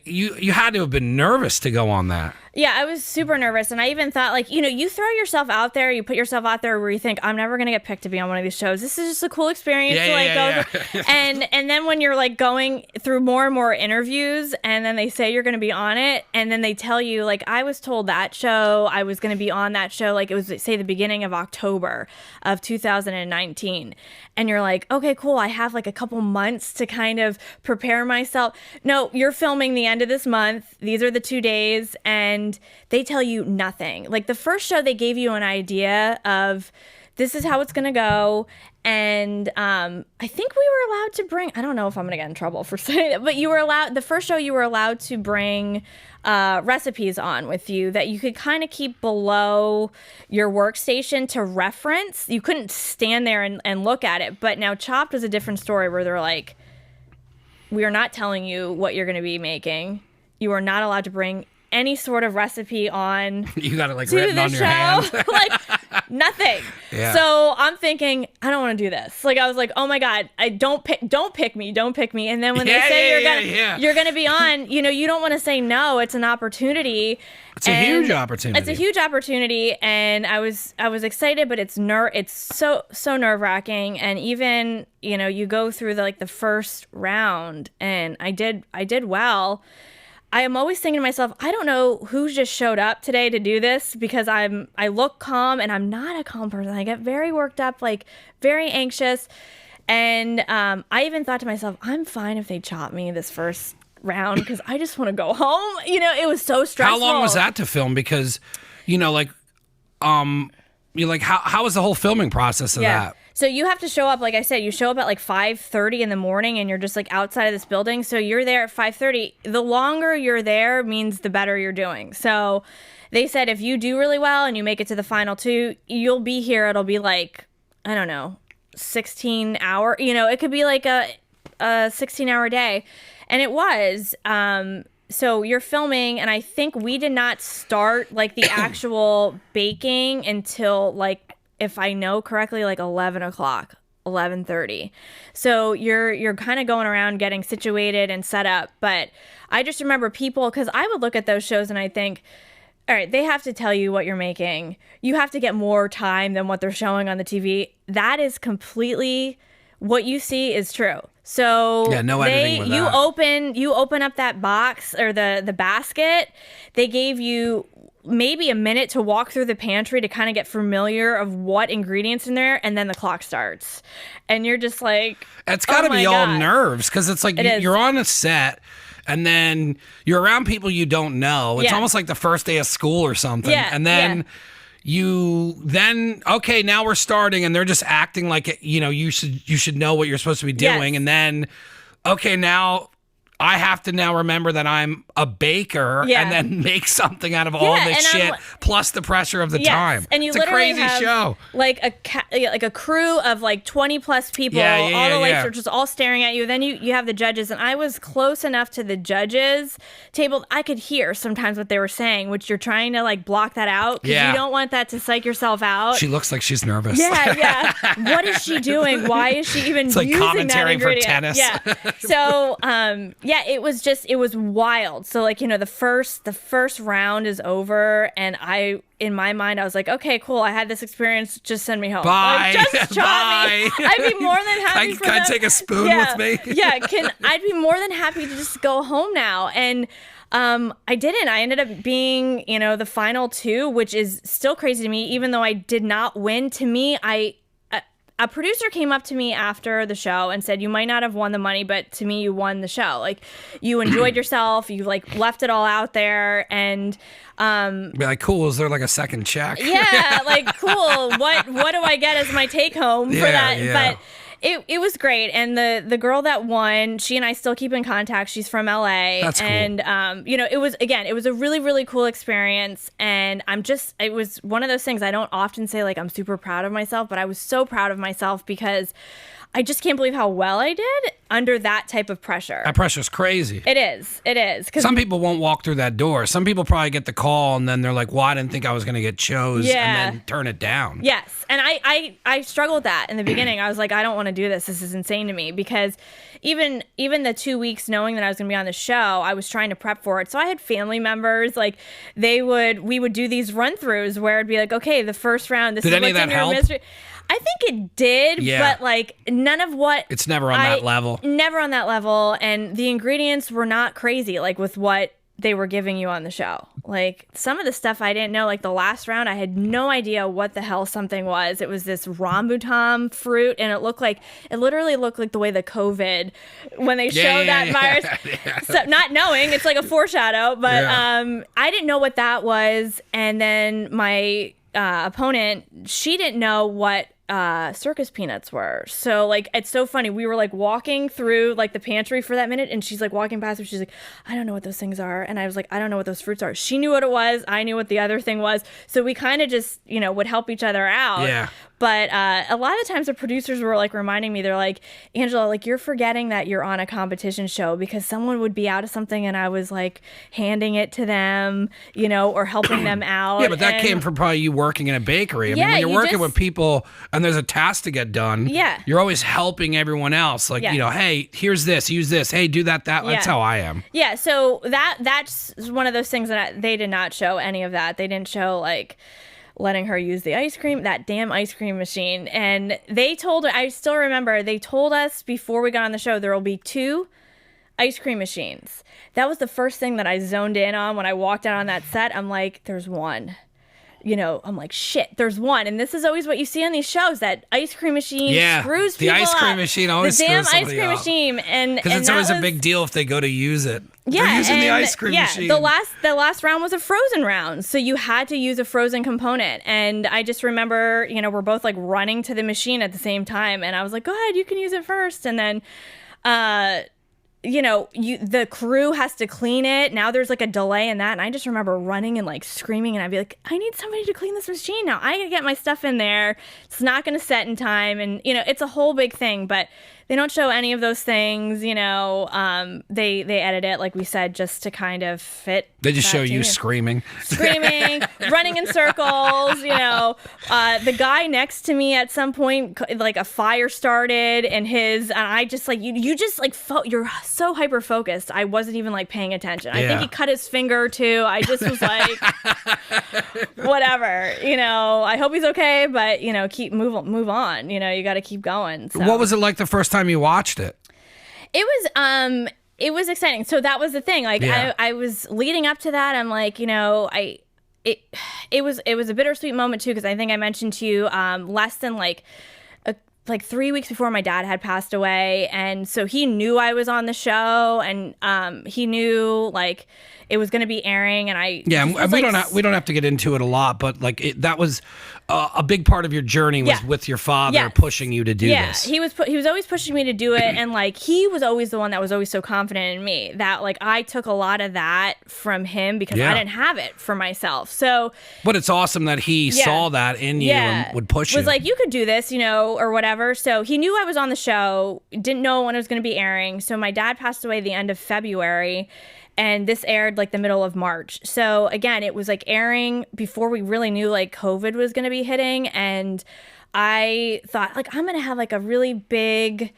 you had to have been nervous to go on that. Yeah, I was super nervous, and I even thought, like, you throw yourself out there, you put yourself out there where you think, I'm never going to get picked to be on one of these shows. This is just a cool experience to go and then when you're like going through more and more interviews, and then they say you're going to be on it, and then they tell you, like, I was told that show, I was going to be on that show, like it was, say, the beginning of October of 2019. And you're like, okay, cool, I have like a couple months to kind of prepare myself. No, you're filming the end of this month. These are the 2 days, and they tell you nothing. Like the first show, they gave you an idea of this is how it's going to go. And I think we were allowed to bring, I don't know if I'm going to get in trouble for saying that, but the first show you were allowed to bring recipes on with you that you could kind of keep below your workstation to reference. You couldn't stand there and look at it. But now Chopped was a different story where they're like, we are not telling you what you're going to be making. You are not allowed to bring any sort of recipe on. You got it like written on your hand. Like nothing. Yeah. So I'm thinking, I don't want to do this. Like I was like, oh my God, don't pick me. And then when they say you're gonna be on, you don't want to say no. It's an opportunity. It's a huge opportunity. It's a huge opportunity, and I was excited, but it's so nerve-wracking. And even you go through the first round, and I did well. I am always thinking to myself, I don't know who just showed up today to do this, because I look calm, and I'm not a calm person. I get very worked up, like very anxious. And I even thought to myself, I'm fine if they chop me this first round, because I just want to go home. It was so stressful. How long was that to film? Because, how was the whole filming process of that? So you have to show up, like I said, you show up at like 5:30 in the morning, and you're just like outside of this building. So you're there at 5:30. The longer you're there means the better you're doing. So they said if you do really well and you make it to the final two, you'll be here. It'll be like, I don't know, 16 hour, it could be like a 16-hour day. And it was. So you're filming, and I think we did not start like the actual baking until like, if I know correctly, like 11 o'clock, 11:30. So you're kind of going around getting situated and set up. But I just remember people, because I would look at those shows and I think, all right, they have to tell you what you're making. You have to get more time than what they're showing on the TV. That is completely, what you see is true. So yeah, no editing with you that. you open up that box or the basket. They gave you maybe a minute to walk through the pantry to kind of get familiar of what ingredients in there, and then the clock starts, and you're just like, it's got to be all nerves, because it's like you're on a set. And then you're around people you don't know. It's almost like the first day of school or something. Yeah, and then okay, now we're starting, and they're just acting like you should know what you're supposed to be doing. And then, okay, now I have to now remember that I'm a baker and then make something out of all this shit, plus the pressure of the time. And you it's literally a crazy have show. Like a crew of like 20 plus people. All the lights are just all staring at you. Then you have the judges, and I was close enough to the judges table. I could hear sometimes what they were saying, which you're trying to like block that out because you don't want that to psych yourself out. She looks like she's nervous. Yeah. What is she doing? Why is she even using commentary that ingredient? for tennis. Yeah. So it was wild. So like, the first round is over, and in my mind I was like, okay, cool, I had this experience, just send me home. Bye. Like, just chop me. I'd be more than happy Can I take a spoon with me? I'd be more than happy to just go home now. And I didn't. I ended up being, the final two, which is still crazy to me, even though I did not win. To me, a producer came up to me after the show and said, you might not have won the money, but to me, you won the show. Like, you enjoyed yourself. You like left it all out there. And be like, cool, is there like a second check? Yeah, like, cool. What do I get as my take home for that? Yeah. But it was great. And the girl that won, she and I still keep in contact. She's from LA. That's cool. And it was a really, really cool experience. And it was one of those things. I don't often say like I'm super proud of myself, but I was so proud of myself because I just can't believe how well I did under that type of pressure. That pressure's crazy. It is. 'Cause some people won't walk through that door. Some people probably get the call and then they're like, well, I didn't think I was going to get chose, and then turn it down. Yes. And I struggled with that in the beginning. I was like, I don't want to do this. This is insane to me, because even the 2 weeks knowing that I was going to be on the show, I was trying to prep for it. So I had family members, like we would do these run-throughs where it'd be like, okay, the first round, this is what's in your mystery. I think it did, but like none of what... It's never on that level. Never on that level. And the ingredients were not crazy, like with what they were giving you on the show. Like some of the stuff I didn't know, like the last round, I had no idea what the hell something was. It was this rambutan fruit, and it literally looked like the way the COVID, when they showed that virus. Yeah. So not knowing, it's like a foreshadow, but I didn't know what that was. And then my opponent, she didn't know what circus peanuts were. So like, it's so funny. We were like walking through like the pantry for that minute, and she's like walking past me. She's like, I don't know what those things are. And I was like, I don't know what those fruits are. She knew what it was. I knew what the other thing was. So we kind of just, would help each other out. Yeah. But a lot of times the producers were like reminding me, they're like, Angela, like you're forgetting that you're on a competition show, because someone would be out of something and I was like handing it to them, or helping them out. Yeah, but that came from probably you working in a bakery. I mean, when you're working with people and there's a task to get done, you're always helping everyone else. Like, hey, here's this, use this. Hey, do that. That's how I am. Yeah, so that's one of those things that they did not show any of that. They didn't show like letting her use that damn ice cream machine. And they told her, I still remember, they told us before we got on the show, there will be 2 ice cream machines. That was the first thing that I zoned in on when I walked out on that set. I'm like, there's one. I'm like, shit, there's one. And this is always what you see on these shows, that ice cream machine screws people up. The ice cream machine always screws somebody up. The damn ice cream machine. Because it's always a big deal if they go to use it. Yeah, they're using the ice cream machine. The last round was a frozen round, so you had to use a frozen component. And I just remember, we're both like running to the machine at the same time, and I was like, go ahead, you can use it first. And then the crew has to clean it. Now there's like a delay in that. And I just remember running and like screaming, and I'd be like, I need somebody to clean this machine now. I gotta get my stuff in there. It's not going to set in time. And, it's a whole big thing, but they don't show any of those things. They edit it, like we said, just to kind of fit. They just show you screaming, running in circles. The guy next to me at some point, like a fire started, and I just like you just like you're so hyper focused. I wasn't even like paying attention. I think he cut his finger too. I just was like, whatever. I hope he's okay, but move on. You got to keep going. So. What was it like the first time you watched it? It was exciting. So that was the thing. Like I was leading up to that. I'm like, it was a bittersweet moment too, because I think I mentioned to you less than like 3 weeks before my dad had passed away, and so he knew I was on the show, and he knew like it was going to be airing, and we don't have to get into it a lot, but like that was a big part of your journey was with your father pushing you to do this. He was always pushing me to do it, and like he was always the one that was always so confident in me that like I took a lot of that from him because I didn't have it for myself. So, but it's awesome that he saw that in you and would push you. Was like, you could do this, or whatever. So he knew I was on the show, didn't know when it was going to be airing. So my dad passed away the end of February. And this aired like the middle of March. So again, it was like airing before we really knew like COVID was going to be hitting. And I thought like, I'm going to have like a really big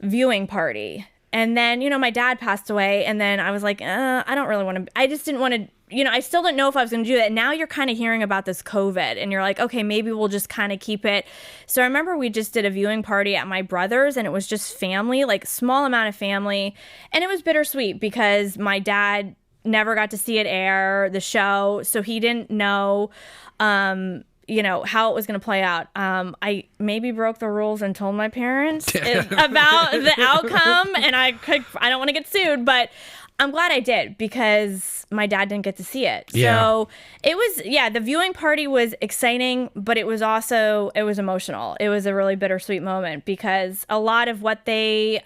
viewing party. And then, my dad passed away. And then I was like, I don't really want to, I just didn't want to, I still didn't know if I was going to do that. Now you're kind of hearing about this COVID and you're like, okay, maybe we'll just kind of keep it. So I remember we just did a viewing party at my brother's, and it was just family, like small amount of family. And it was bittersweet because my dad never got to see it air, the show. So he didn't know, how it was going to play out. I maybe broke the rules and told my parents about the outcome, and I don't want to get sued, but I'm glad I did because my dad didn't get to see it. Yeah. So it was, the viewing party was exciting, but it was emotional. It was a really bittersweet moment because a lot of what they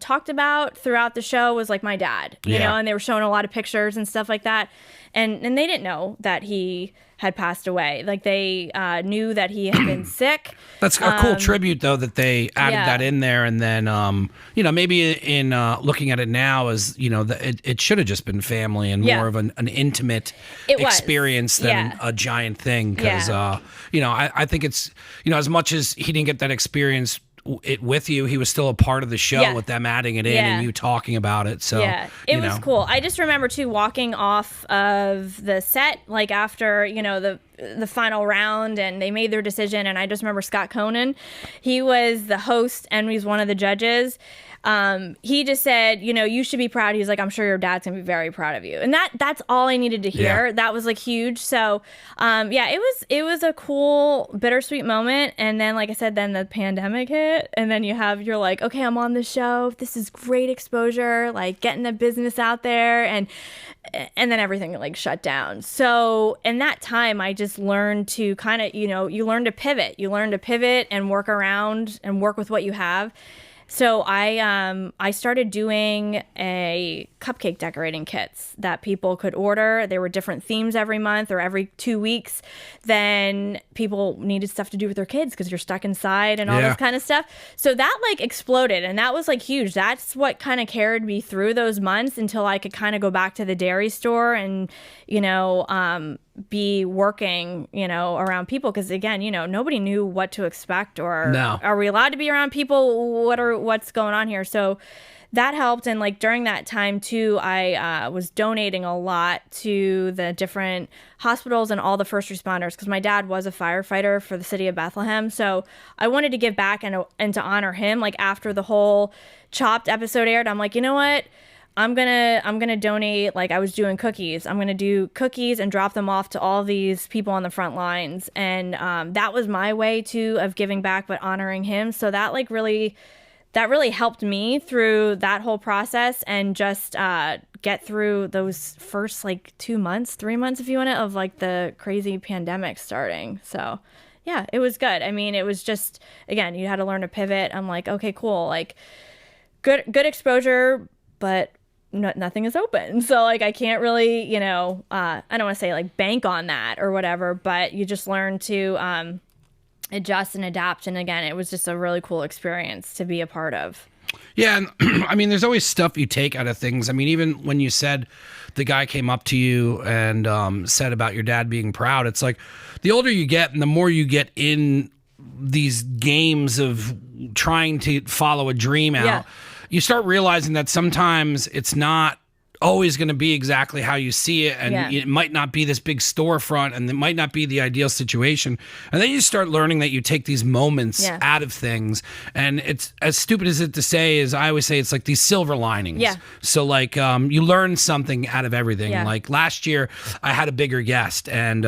talked about throughout the show was like my dad, and they were showing a lot of pictures and stuff like that. And they didn't know that he had passed away. Like they knew that he had been sick. That's a cool tribute though that they added that in there, and then maybe in looking at it now as it should have just been family and more of an intimate experience than a giant thing because I think it's as much as he didn't get that experience it with you, he was still a part of the show with them adding it in and you talking about it. So it was cool. I just remember too walking off of the set like after the final round and they made their decision, and I just remember Scott Conan, he was the host and he's one of the judges. He just said, you should be proud. He's like, I'm sure your dad's gonna be very proud of you. And that's all I needed to hear. That was like huge. So, it was a cool, bittersweet moment. And then, like I said, then the pandemic hit, and then you're like, okay, I'm on the show. This is great exposure, like getting the business out there. And then everything like shut down. So in that time, I just learned to kind of, you learn to pivot. You learn to pivot and work around and work with what you have. So I started doing a cupcake decorating kits that people could order. There were different themes every month or every 2 weeks. Then people needed stuff to do with their kids because you're stuck inside and all this kind of stuff. So that like exploded, and that was like huge. That's what kind of carried me through those months until I could kind of go back to the dairy store and be working, around people. Because again, nobody knew what to expect or are we allowed to be around people? What's going on here? So that helped. And like during that time too, I was donating a lot to the different hospitals and all the first responders because my dad was a firefighter for the city of Bethlehem. So I wanted to give back and to honor him. Like after the whole Chopped episode aired, I'm like, you know what? I'm gonna donate. Like I was doing cookies. I'm gonna do cookies and drop them off to all these people on the front lines. And that was my way of giving back, but honoring him. So that really helped me through that whole process and just get through those first like 2 months, 3 months, if you want to, of like the crazy pandemic starting. So yeah, it was good. I mean, it was just, again, you had to learn to pivot. I'm like, okay, cool. Like good exposure, but nothing is open. So like I can't really, I don't want to say like bank on that or whatever, but you just learn to adjust and adapt. And again, it was just a really cool experience to be a part of. Yeah. And I mean, there's always stuff you take out of things. I mean, even when you said the guy came up to you and said about your dad being proud, it's like the older you get and the more you get in these games of trying to follow a dream out, you start realizing that sometimes it's not always going to be exactly how you see it, and it might not be this big storefront, and it might not be the ideal situation. And then you start learning that you take these moments out of things, and it's as stupid as it to say is, I always say it's like these silver linings. So like you learn something out of everything. Like last year I had a bigger guest, and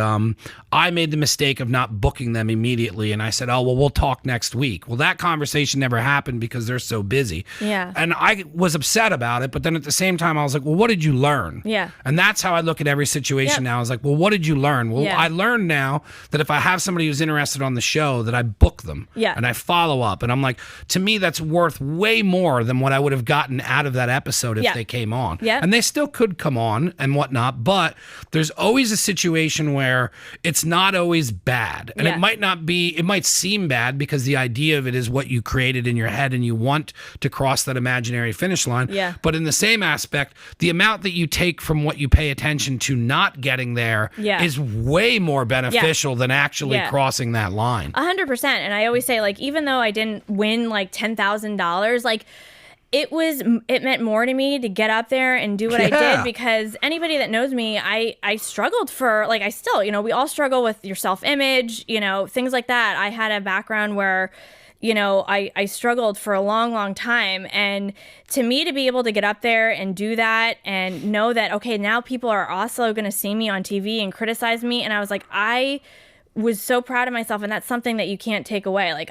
I made the mistake of not booking them immediately, and I said, oh well, we'll talk next week. Well, that conversation never happened because they're so busy. And I was upset about it, but then at the same time I was like, well, what did you learn? And that's how I look at every situation now. I was like, well, what did you learn? Well, I learned now that if I have somebody who's interested on the show, that I book them and I follow up. And I'm like, to me, that's worth way more than what I would have gotten out of that episode if they came on. And they still could come on and whatnot, but there's always a situation where it's not always bad. And it might not be, it might seem bad because the idea of it is what you created in your head and you want to cross that imaginary finish line. But in the same aspect, the amount that you take from what you pay attention to not getting there is way more beneficial than actually crossing that line. 100%. And I always say, like, even though I didn't win like $10,000, like, it meant more to me to get up there and do what I did, because anybody that knows me, I struggled for, like, I still, we all struggle with your self-image, things like that. I had a background where, I struggled for a long, long time. And to me, to be able to get up there and do that and know that, okay, now people are also going to see me on TV and criticize me. And I was like, I was so proud of myself. And that's something that you can't take away. Like,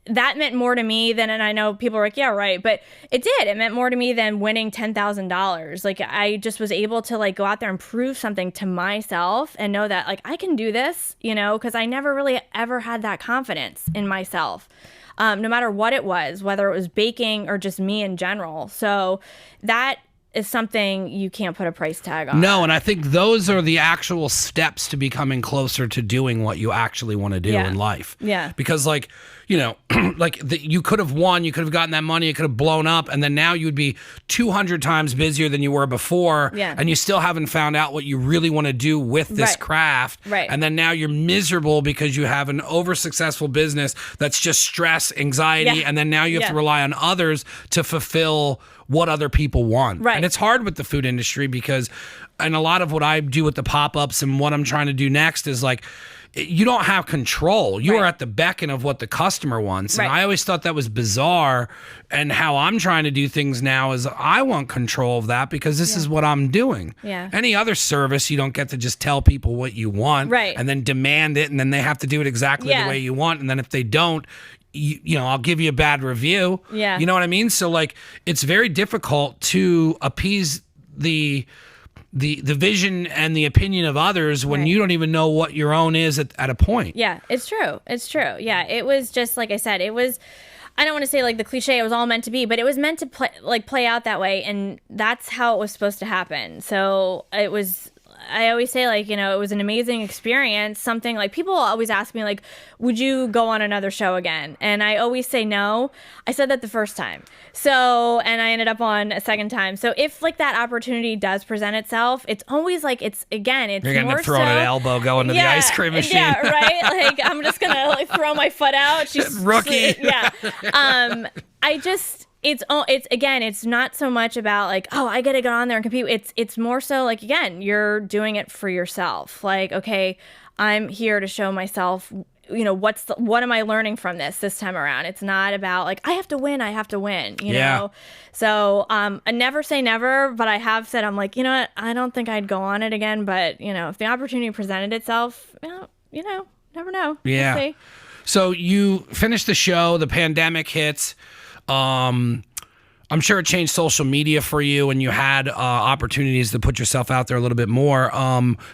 that meant more to me than, and I know people are like, yeah, right. But it did. It meant more to me than winning $10,000. Like, I just was able to, like, go out there and prove something to myself and know that, like, I can do this, because I never really ever had that confidence in myself, no matter what it was, whether it was baking or just me in general. So that is something you can't put a price tag on. No, and I think those are the actual steps to becoming closer to doing what you actually want to do in life. Because, like, you could have won, you could have gotten that money, it could have blown up, and then now you'd be 200 times busier than you were before, and you still haven't found out what you really want to do with this craft. And then now you're miserable because you have an over-successful business that's just stress, anxiety, and then now you have to rely on others to fulfill what other people want. And it's hard with the food industry because, and a lot of what I do with the pop-ups and what I'm trying to do next is, like, you don't have control. You are at the beckon of what the customer wants. And I always thought that was bizarre. And how I'm trying to do things now is I want control of that because this is what I'm doing. Any other service, you don't get to just tell people what you want and then demand it, and then they have to do it exactly the way you want. And then if they don't, I'll give you a bad review. You know what I mean? So, like, it's very difficult to appease the vision and the opinion of others when you don't even know what your own is at a point. It's true. It's true. It was just, like I said, it was, I don't want to say like the cliche, it was all meant to be, but it was meant to play out that way. And that's how it was supposed to happen. So it was, I always say, like, it was an amazing experience. Something like, people always ask me, like, would you go on another show again? And I always say no. I said that the first time. So, and I ended up on a second time. So if, like, that opportunity does present itself, it's always like, it's you're getting to throw an elbow going to the ice cream machine. Like, I'm just going to, like, throw my foot out. She's rookie. It's not so much about, like, oh, I got to get on there and compete. It's more so, like, again, you're doing it for yourself. Like, okay, I'm here to show myself, what am I learning from this time around? It's not about, like, I have to win, you know? So, I never say never, but I have said, I'm like, you know what? I don't think I'd go on it again, but, if the opportunity presented itself, never know. Yeah. We'll see. So you finish the show, the pandemic hits. I'm sure it changed social media for you, and you had opportunities to put yourself out there a little bit more.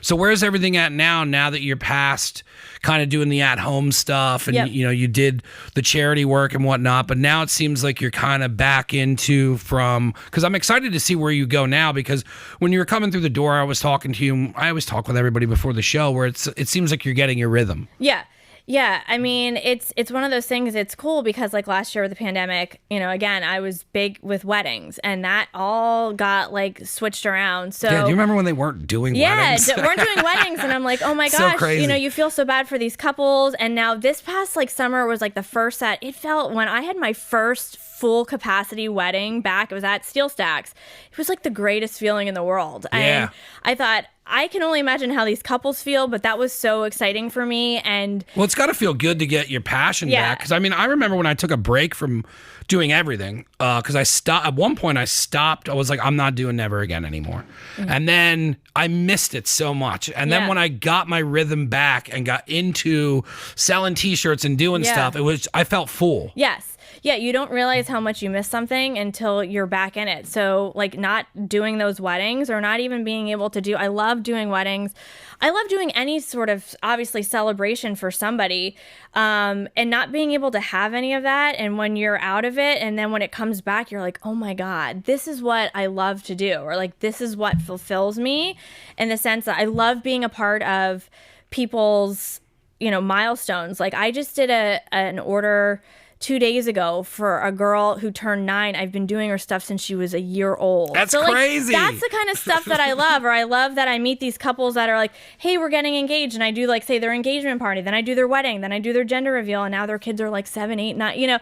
So where's everything at now that you're past kind of doing the at-home stuff and, you did the charity work and whatnot, but now it seems like you're kind of back into because I'm excited to see where you go now, because when you were coming through the door, I was talking to you. I always talk with everybody before the show where it seems like you're getting your rhythm. Yeah. Yeah, I mean, it's one of those things. It's cool because like last year with the pandemic, again, I was big with weddings, and that all got like switched around. So yeah, do you remember when they weren't doing weddings? Yeah, weren't doing weddings, and I'm like, oh my gosh, so crazy. You feel so bad for these couples. And now this past like summer was like the first that it felt when I had my first full capacity wedding back. It was at Steel Stacks. It was like the greatest feeling in the world. Yeah. And I thought, I can only imagine how these couples feel, but that was so exciting for me. And well, it's got to feel good to get your passion back. Because I mean, I remember when I took a break from doing everything, because I stopped. At one point, I stopped. I was like, I'm not doing Never Again anymore. Mm-hmm. And then I missed it so much. And then when I got my rhythm back and got into selling T-shirts and doing stuff, I felt full. Yes. Yeah, you don't realize how much you miss something until you're back in it. So like not doing those weddings or not even being able to do, I love doing weddings. I love doing any sort of obviously celebration for somebody, and not being able to have any of that. And when you're out of it and then when it comes back, you're like, oh my God, this is what I love to do. Or like, this is what fulfills me in the sense that I love being a part of people's, milestones. Like I just did an order 2 days ago for a girl who turned 9. I've been doing her stuff since she was a year old. That's crazy. That's the kind of stuff that I love. Or I love that I meet these couples that are like, hey, we're getting engaged. And I do like, say, their engagement party. Then I do their wedding. Then I do their gender reveal. And now their kids are like 7, 8, 9.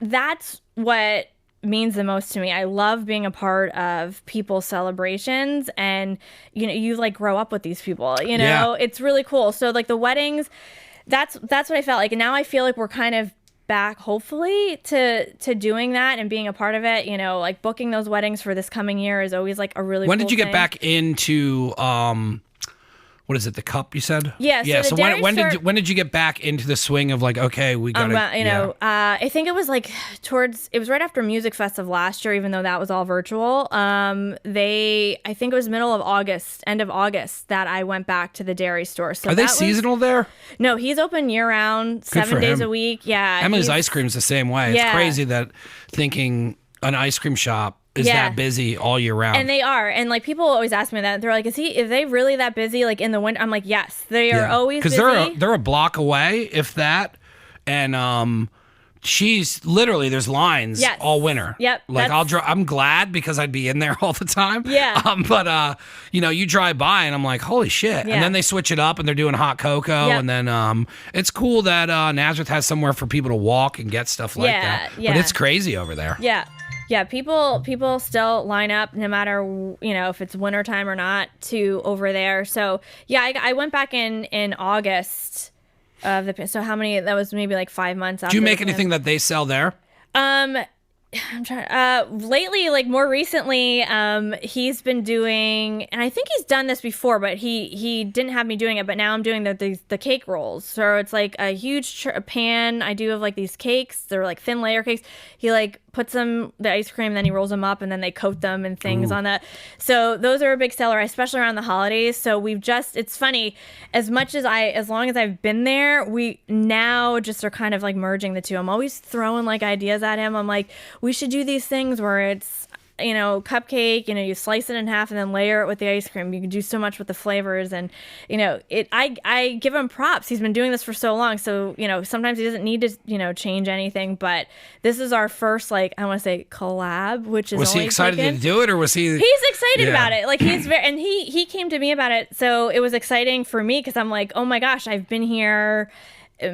That's what means the most to me. I love being a part of people's celebrations, and you like grow up with these people. It's really cool. So like the weddings, that's what I felt like. And now I feel like we're kind of back hopefully to doing that and being a part of it. Like booking those weddings for this coming year is always like a really when cool did you get thing. back into what is it, the cup you said? Yeah. So when did you get back into the swing of like, okay, we gotta I think it was like it was right after Music Fest of last year, even though that was all virtual. I think it was end of August that I went back to the dairy store. So are they seasonal there? No, he's open year round, 7 days a week. Yeah. Emily's ice cream's the same way. It's crazy that thinking an ice cream shop is that busy all year round. And they are. And like people always ask me that. They're like, is they really that busy like in the winter? I'm like, yes, they are always busy. Because they're a block away, if that. And she's literally, there's lines all winter. Yep. Like I'm glad because I'd be in there all the time. Yeah. But you drive by and I'm like, holy shit. Yeah. And then they switch it up and they're doing hot cocoa. Yep. And then it's cool that Nazareth has somewhere for people to walk and get stuff like that. Yeah. But it's crazy over there. Yeah. Yeah, people still line up no matter, if it's wintertime or not to over there. So, yeah, I went back in August of so how many, that was maybe like 5 months after. Do you make anything that they sell there? I'm trying. Lately, like more recently, he's been doing, and I think he's done this before, but he didn't have me doing it. But now I'm doing the cake rolls. So it's like a huge pan. I do have like these cakes. They're like thin layer cakes. He like puts the ice cream, then he rolls them up, and then they coat them and things on that. So those are a big seller, especially around the holidays. So it's funny, as long as I've been there, we now just are kind of like merging the two. I'm always throwing like ideas at him. I'm like, we should do these things where it's, cupcake, you slice it in half and then layer it with the ice cream. You can do so much with the flavors, and I give him props. He's been doing this for so long, so sometimes he doesn't need to change anything. But this is our first, like, I want to say collab, which is was he excited to do it, or was he? He's excited about it. Like he's and he came to me about it, so it was exciting for me because I'm like, oh my gosh, I've been here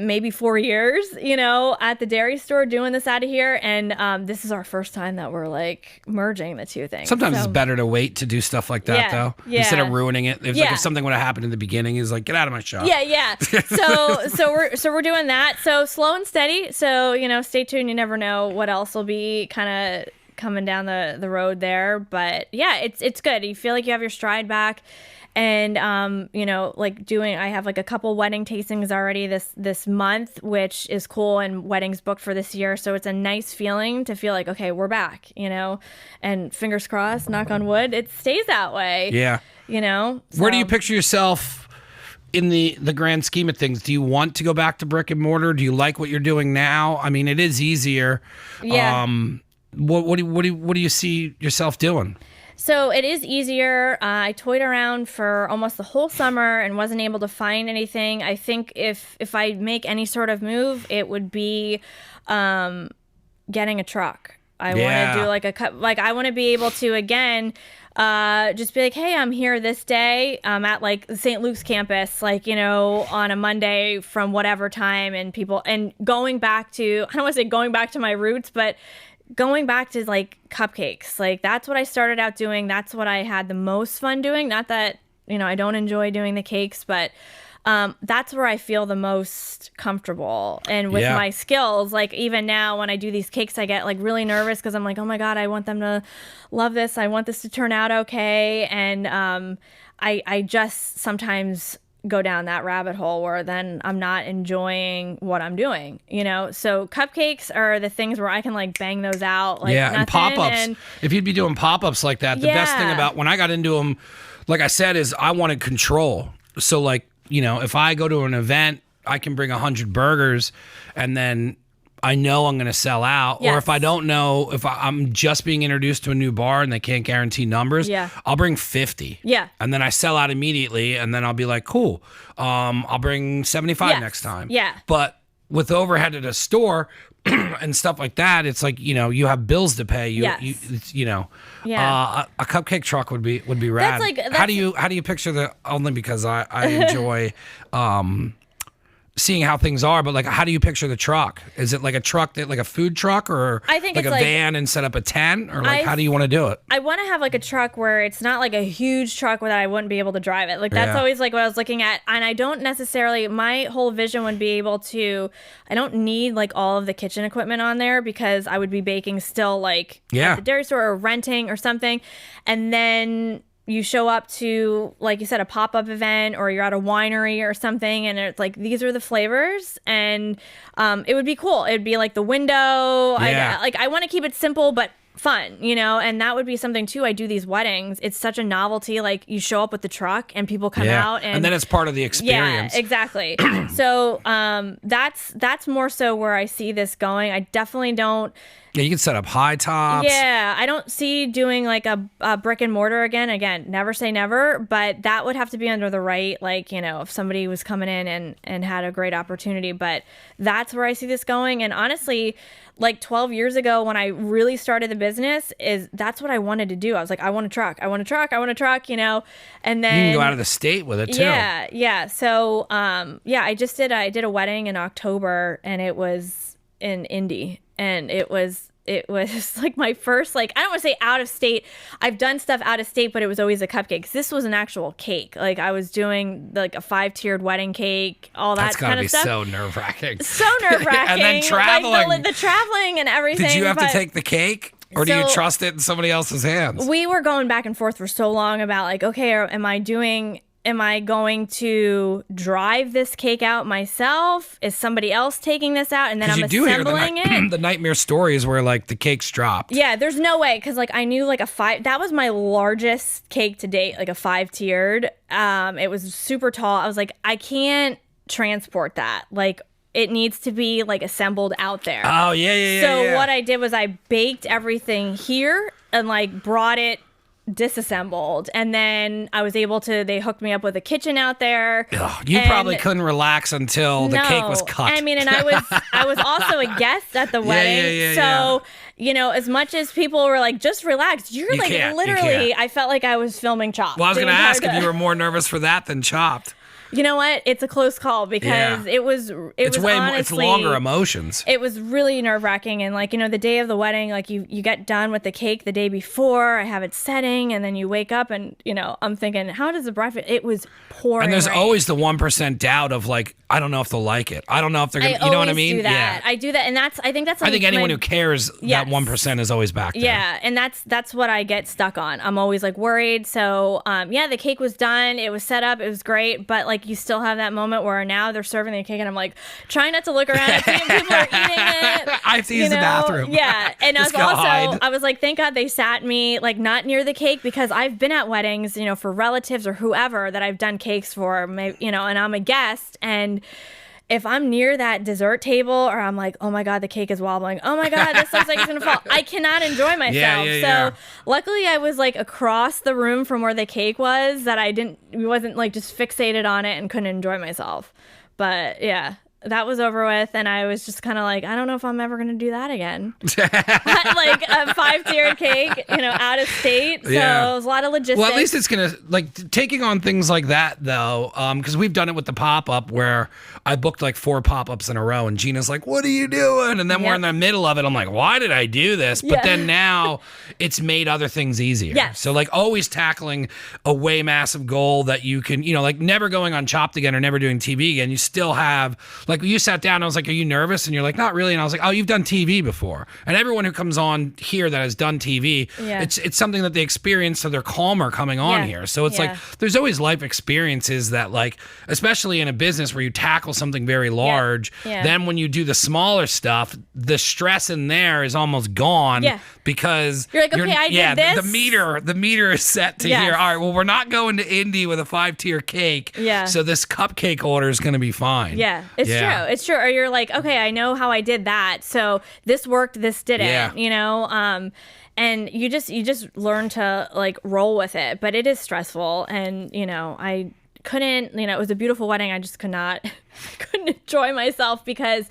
maybe 4 years, at the dairy store doing this out of here. And this is our first time that we're like merging the two things. Sometimes it's better to wait to do stuff like that though. Yeah. Instead of ruining it. Like if something would have happened in the beginning, he's like, get out of my shop. Yeah. So we're doing that. So slow and steady. So, stay tuned. You never know what else will be kind of coming down the road there. But yeah, it's good. You feel like you have your stride back. And, I have like a couple wedding tastings already this month, which is cool, and weddings booked for this year. So it's a nice feeling to feel like, okay, we're back, and fingers crossed, knock on wood, it stays that way. Yeah. So. Where do you picture yourself in the grand scheme of things? Do you want to go back to brick and mortar? Do you like what you're doing now? I mean, it is easier. Yeah. What do you see yourself doing? So it is easier. I toyed around for almost the whole summer and wasn't able to find anything. I think if I make any sort of move, it would be getting a truck. I want to do like I want to be able to again just be like, hey, I'm here this day at like the St. Luke's campus, like, on a Monday from whatever time, and going back to, I don't want to say going back to my roots, but going back to like cupcakes. Like that's what I started out doing. That's what I had the most fun doing. Not that, I don't enjoy doing the cakes, but that's where I feel the most comfortable. And with my skills, like even now when I do these cakes, I get like really nervous because I'm like, oh my God, I want them to love this. I want this to turn out okay. And I just sometimes go down that rabbit hole where then I'm not enjoying what I'm doing, So cupcakes are the things where I can like bang those out. Like and pop-ups. If you'd be doing pop-ups like that, the best thing about when I got into them, like I said, is I wanted control. So like, if I go to an event, I can bring 100 burgers and then I know I'm going to sell out. Yes. Or if I don't know, if I'm just being introduced to a new bar and they can't guarantee numbers, I'll bring 50. Yeah. And then I sell out immediately and then I'll be like, cool, I'll bring 75 next time. Yeah. But with overhead at a store and stuff like that, it's like, you have bills to pay. A cupcake truck would be rad. How do you picture only because I enjoy seeing how things are, but like, how do you picture the truck? Is it like a truck that like a food truck, or I think like it's a van and set up a tent, or like how do you want to do it? I want to have like a truck where it's not like a huge truck where I wouldn't be able to drive it. Like that's always like what I was looking at, and I don't necessarily. My whole vision would be able to. I don't need like all of the kitchen equipment on there because I would be baking still like at the dairy store or renting or something, and then you show up to, like you said, a pop-up event, or you're at a winery or something, and it's like, these are the flavors, and it would be cool. It'd be like the window. I want to keep it simple but fun, and that would be something too. I do these weddings. It's such a novelty. Like you show up with the truck and people come out, and then it's part of the experience. Yeah, exactly. So that's more so where I see this going. I definitely don't. Yeah, you can set up high tops. Yeah, I don't see doing like a brick and mortar again. Again, never say never, but that would have to be under the right, like, if somebody was coming in and had a great opportunity. But that's where I see this going. And honestly, like 12 years ago when I really started the business, that's what I wanted to do. I was like, I want a truck, and then you can go out of the state with it too. Yeah. So I did a wedding in October, and it was in Indy. And it was like my first, like, I don't want to say out of state. I've done stuff out of state, but it was always a cupcake. This was an actual cake. Like I was doing like a 5-tiered wedding cake, all that kind of stuff. That's gotta be so nerve-wracking. So nerve-wracking. And then traveling. Like the traveling and everything. Did you have to take the cake? Or do you trust it in somebody else's hands? We were going back and forth for so long about like, okay, am I going to drive this cake out myself? Is somebody else taking this out? And then I'm assembling it? The nightmare stories where like the cake's dropped. Yeah, there's no way. Because like I knew like that was my largest cake to date, like a 5-tiered. It was super tall. I was like, I can't transport that. Like it needs to be like assembled out there. Oh, yeah. So what I did was I baked everything here and like brought it disassembled, and then I was able to, they hooked me up with a kitchen out there. You probably couldn't relax until the cake was cut. I mean, and I was also a guest at the wedding. As much as people were like, just relax, you're like literally, I felt like I was filming Chopped. Well, I was going to ask if you were more nervous for that than Chopped. You know what? It's a close call because it was honestly, it's longer emotions. It was really nerve-wracking, and like, the day of the wedding, like you get done with the cake the day before, I have it setting, and then you wake up and, I'm thinking, how does the bride fit? It was pouring And there's rain. always the 1% doubt of like, I don't know if they'll like it. I don't know if they're going to, you know what I mean? Do that. Yeah. I do that, and I think anyone who cares, that 1% is always back there. Yeah, and that's what I get stuck on. I'm always like worried. So, the cake was done. It was set up. It was great, but like you still have that moment where now they're serving the cake and I'm like trying not to look around and see if people are eating it. I have to use the bathroom. Yeah. And I was like, thank God they sat me like not near the cake, because I've been at weddings, for relatives or whoever that I've done cakes for, and I'm a guest, and if I'm near that dessert table or I'm like, oh my God, the cake is wobbling. Oh my God, this looks like it's going to fall. I cannot enjoy myself. So luckily I was like across the room from where the cake was, that wasn't like just fixated on it and couldn't enjoy myself. But yeah, that was over with, and I was just kind of like, I don't know if I'm ever going to do that again. Like a 5-tiered cake, out of state. So it was a lot of logistics. Well, at least it's going to, like, taking on things like that, though, because we've done it with the pop-up where I booked like 4 pop-ups in a row, and Gina's like, what are you doing? And then we're in the middle of it. I'm like, why did I do this? But then now it's made other things easier. Yes. So, like, always tackling a way massive goal that you can, like never going on Chopped again or never doing TV again. You still have, like, you sat down and I was like, are you nervous? And you're like, not really. And I was like, oh, you've done TV before. And everyone who comes on here that has done TV, it's something that they experience, so they're calmer coming on here. So it's like, there's always life experiences that, like, especially in a business where you tackle something very large, then when you do the smaller stuff, the stress in there is almost gone because you're like, okay, I did this. The meter is set to here. All right, well, we're not going to Indy with a 5-tier cake. So this cupcake order is going to be fine. Yeah, it's true. It's true. Or you're like, okay, I know how I did that. So this worked, this didn't, and you just learn to like roll with it, but it is stressful. And, I couldn't, it was a beautiful wedding. I just couldn't enjoy myself because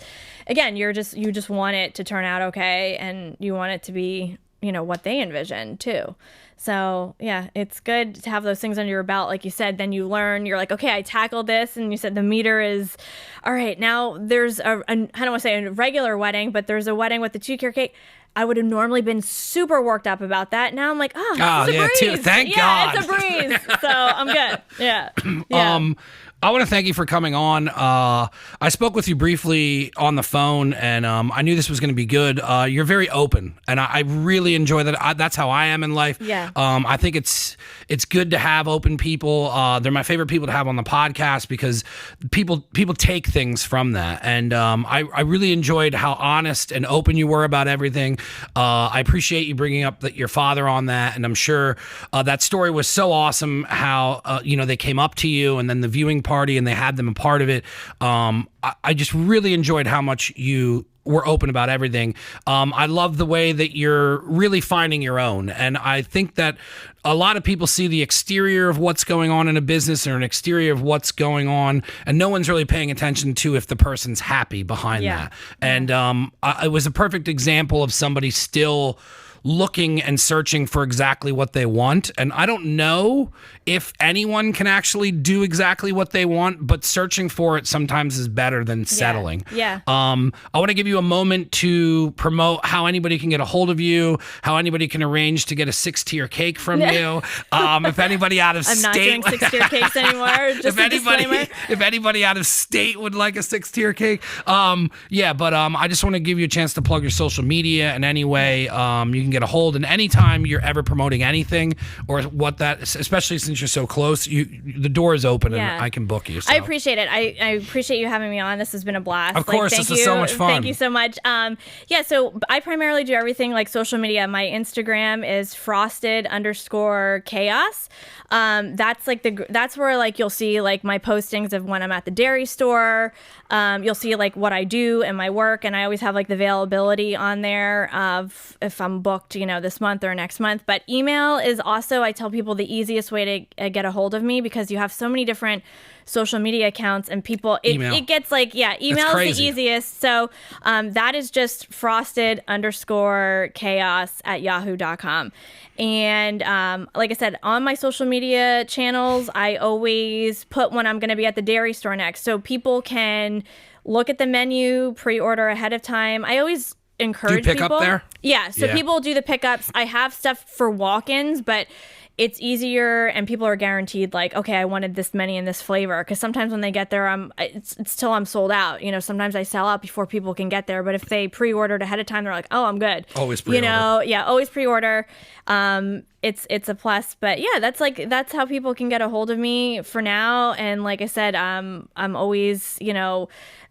again, you just want it to turn out okay. And you want it to be, what they envisioned too. So yeah, it's good to have those things under your belt. Like you said, then you learn, you're like, okay, I tackled this. And you said the meter is, all right, now there's I don't want to say a regular wedding, but there's a wedding with the 2-tier cake. I would have normally been super worked up about that. Now I'm like, it's a breeze. Thank God. It's a breeze. So I'm good. Yeah. I want to thank you for coming on. I spoke with you briefly on the phone, and I knew this was going to be good. You're very open, and I really enjoy that. That's how I am in life. Yeah. I think it's good to have open people. They're my favorite people to have on the podcast because people take things from that, and I really enjoyed how honest and open you were about everything. I appreciate you bringing up your father on that, and I'm sure that story was so awesome. How they came up to you, and then the viewing party, and they had them a part of it. I just really enjoyed how much you were open about everything. I love the way that you're really finding your own. And I think that a lot of people see the exterior of what's going on in a business or an exterior of what's going on, and no one's really paying attention to if the person's happy behind that. And it was a perfect example of somebody still looking and searching for exactly what they want. And I don't know if anyone can actually do exactly what they want, but searching for it sometimes is better than settling. Yeah. I want to give you a moment to promote how anybody can get a hold of you, how anybody can arrange to get a 6-tier cake from you. If anybody out of I'm state... not doing 6-tier cakes anymore. Just if anybody out of state would like a 6-tier cake. I just want to give you a chance to plug your social media in any way you can get a hold. And anytime you're ever promoting anything or what that, especially since you're so close, the door is open and I can book you. So. I appreciate it. I appreciate you having me on. This has been a blast. Of course, this is so much fun. Thank you so much. So I primarily do everything like social media. My Instagram is frosted_chaos. That's where like you'll see like my postings of when I'm at the dairy store. You'll see like what I do and my work, and I always have like the availability on there of if I'm booked, this month or next month. But email is also, I tell people, the easiest way to get a hold of me because you have so many different social media accounts and people it gets like email is the easiest. So that is just frosted_chaos@yahoo.com. And like I said, on my social media channels, I always put when I'm going to be at the dairy store next, so people can look at the menu, pre-order ahead of time. I always encourage people. Do you pick people. up there? Yeah, so people do the pickups. I have stuff for walk-ins, but it's easier and people are guaranteed like, okay, I wanted this many in this flavor. Because sometimes when they get there, it's till I'm sold out. Sometimes I sell out before people can get there. But if they pre-ordered ahead of time, they're like, oh, I'm good. Always pre-order. Always pre-order. It's a plus. But yeah, that's how people can get a hold of me for now. And like I said, I'm always,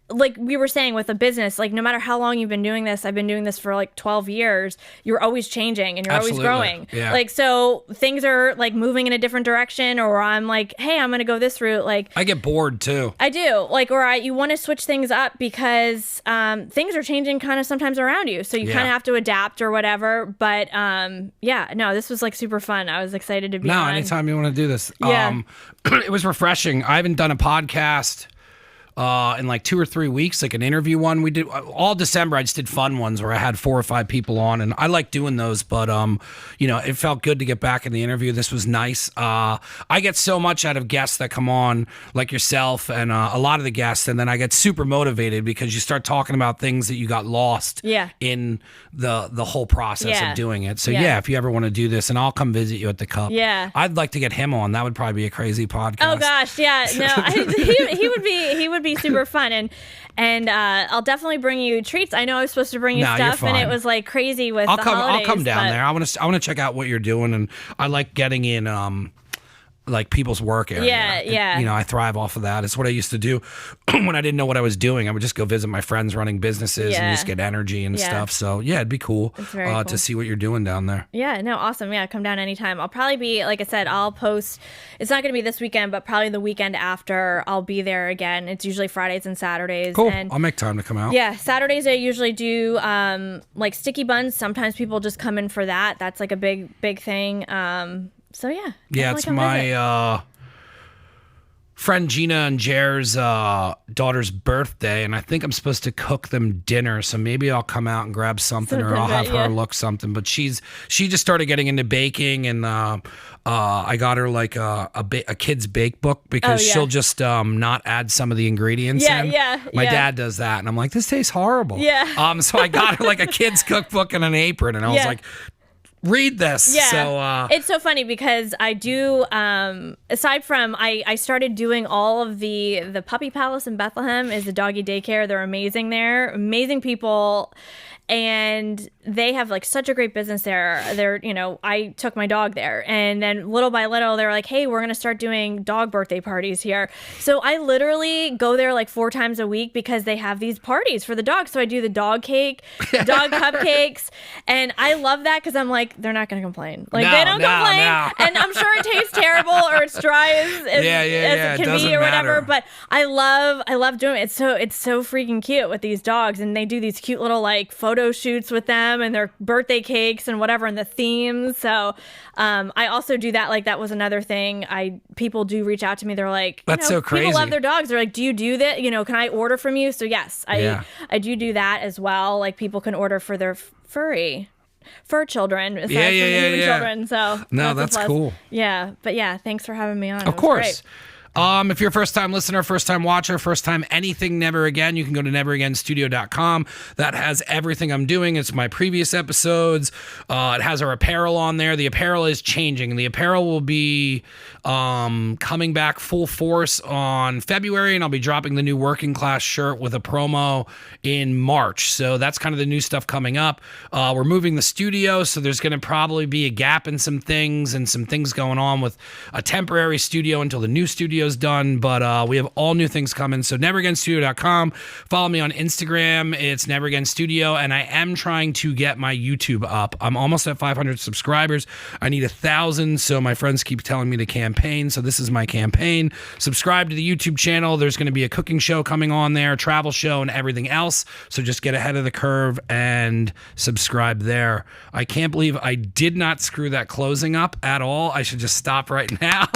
like we were saying with a business, like no matter how long you've been doing this, I've been doing this for like 12 years, you're always changing and you're Absolutely. always growing. Yeah. Like, so things are like moving in a different direction, or I'm like, hey, I'm going to go this route. Like, I get bored too. I do. Like, you want to switch things up because things are changing kind of sometimes around you. So you kind of have to adapt or whatever. But this was like super fun. I was excited to be on. Anytime you want to do this. Yeah. It was refreshing. I haven't done a podcast in like 2 or 3 weeks, like an interview one. We did all December. I just did fun ones where I had 4 or 5 people on, and I like doing those. But it felt good to get back in the interview. This was nice. I get so much out of guests that come on, like yourself and a lot of the guests, and then I get super motivated because you start talking about things that you got lost in the whole process of doing it. So if you ever want to do this, and I'll come visit you at the Cup. Yeah, I'd like to get him on. That would probably be a crazy podcast. Oh gosh, yeah, no, he would be super fun, and I'll definitely bring you treats. I know I was supposed to bring you stuff, and it was like crazy with the holidays. I'll come down there. I want to check out what you're doing, and I like getting in like people's work area. Yeah. I thrive off of that. It's what I used to do when I didn't know what I was doing. I would just go visit my friends running businesses and just get energy and stuff. So it'd be cool, cool to see what you're doing down there. Yeah, no, awesome. Yeah, come down anytime. I'll probably be, like I said, I'll post. It's not going to be this weekend, but probably the weekend after I'll be there again. It's usually Fridays and Saturdays. Cool. And I'll make time to come out. Yeah, Saturdays I usually do like sticky buns. Sometimes people just come in for that. That's like a big thing. So yeah, it's my friend Gina and Jer's daughter's birthday, and I think I'm supposed to cook them dinner. So maybe I'll come out and grab something, or I'll have her look something. But she just started getting into baking, and I got her like a kid's bake book because she'll just not add some of the ingredients in. My dad does that, and I'm like, this tastes horrible. Yeah. So I got her like a kid's cookbook and an apron, and I was like, read this. Yeah. So it's so funny because I do aside from I started doing all of the Puppy Palace in Bethlehem is a doggy daycare. They're amazing there. Amazing people. And they have like such a great business there. I took my dog there, and then little by little they were like, hey, we're going to start doing dog birthday parties here. So I literally go there like 4 times a week because they have these parties for the dogs. So I do the dog cake, dog cupcakes. And I love that because I'm like, they're not going to complain. Like they don't complain. No. And I'm sure it tastes terrible or it's dry as it can be or whatever. But I love doing it. It's so freaking cute with these dogs. And they do these cute little like photo shoots with them and their birthday cakes and whatever, and the themes. So I also do that. Like that was another thing. People do reach out to me. They're like, that's so crazy. People love their dogs. They're like, do you do that? Can I order from you? So yes, I do that as well. Like people can order for their fur children. Human children. So that's cool. Yeah, but thanks for having me on. Of course. Great. If you're a first-time listener, first-time watcher, first-time anything Never Again, you can go to neveragainstudio.com. That has everything I'm doing. It's my previous episodes. It has our apparel on there. The apparel is changing. The apparel will be coming back full force on February, and I'll be dropping the new working class shirt with a promo in March. So that's kind of the new stuff coming up. We're moving the studio, so there's going to probably be a gap in some things and some things going on with a temporary studio until the new studio done, but we have all new things coming. So neveragainstudio.com. Follow me on Instagram. It's Never Again Studio, and I am trying to get my YouTube up. I'm almost at 500 subscribers. I need 1,000, so my friends keep telling me to campaign, so this is my campaign. Subscribe to the YouTube channel. There's going to be a cooking show coming on there, travel show, and everything else, so just get ahead of the curve and subscribe there. I can't believe I did not screw that closing up at all. I should just stop right now.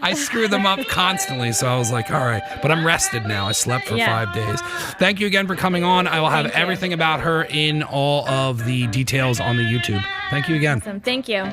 I screw them up constantly, so I was like, all right, but I'm rested now. I slept for 5 days. Thank you again for coming on. I will have everything about her in all of the details on the YouTube. Thank you again. Awesome. Thank you.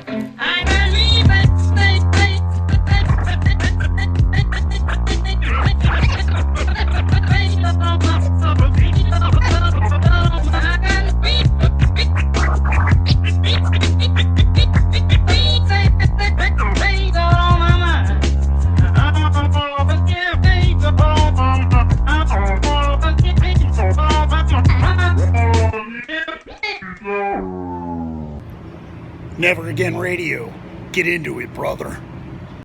Never Again Radio. Get into it, brother.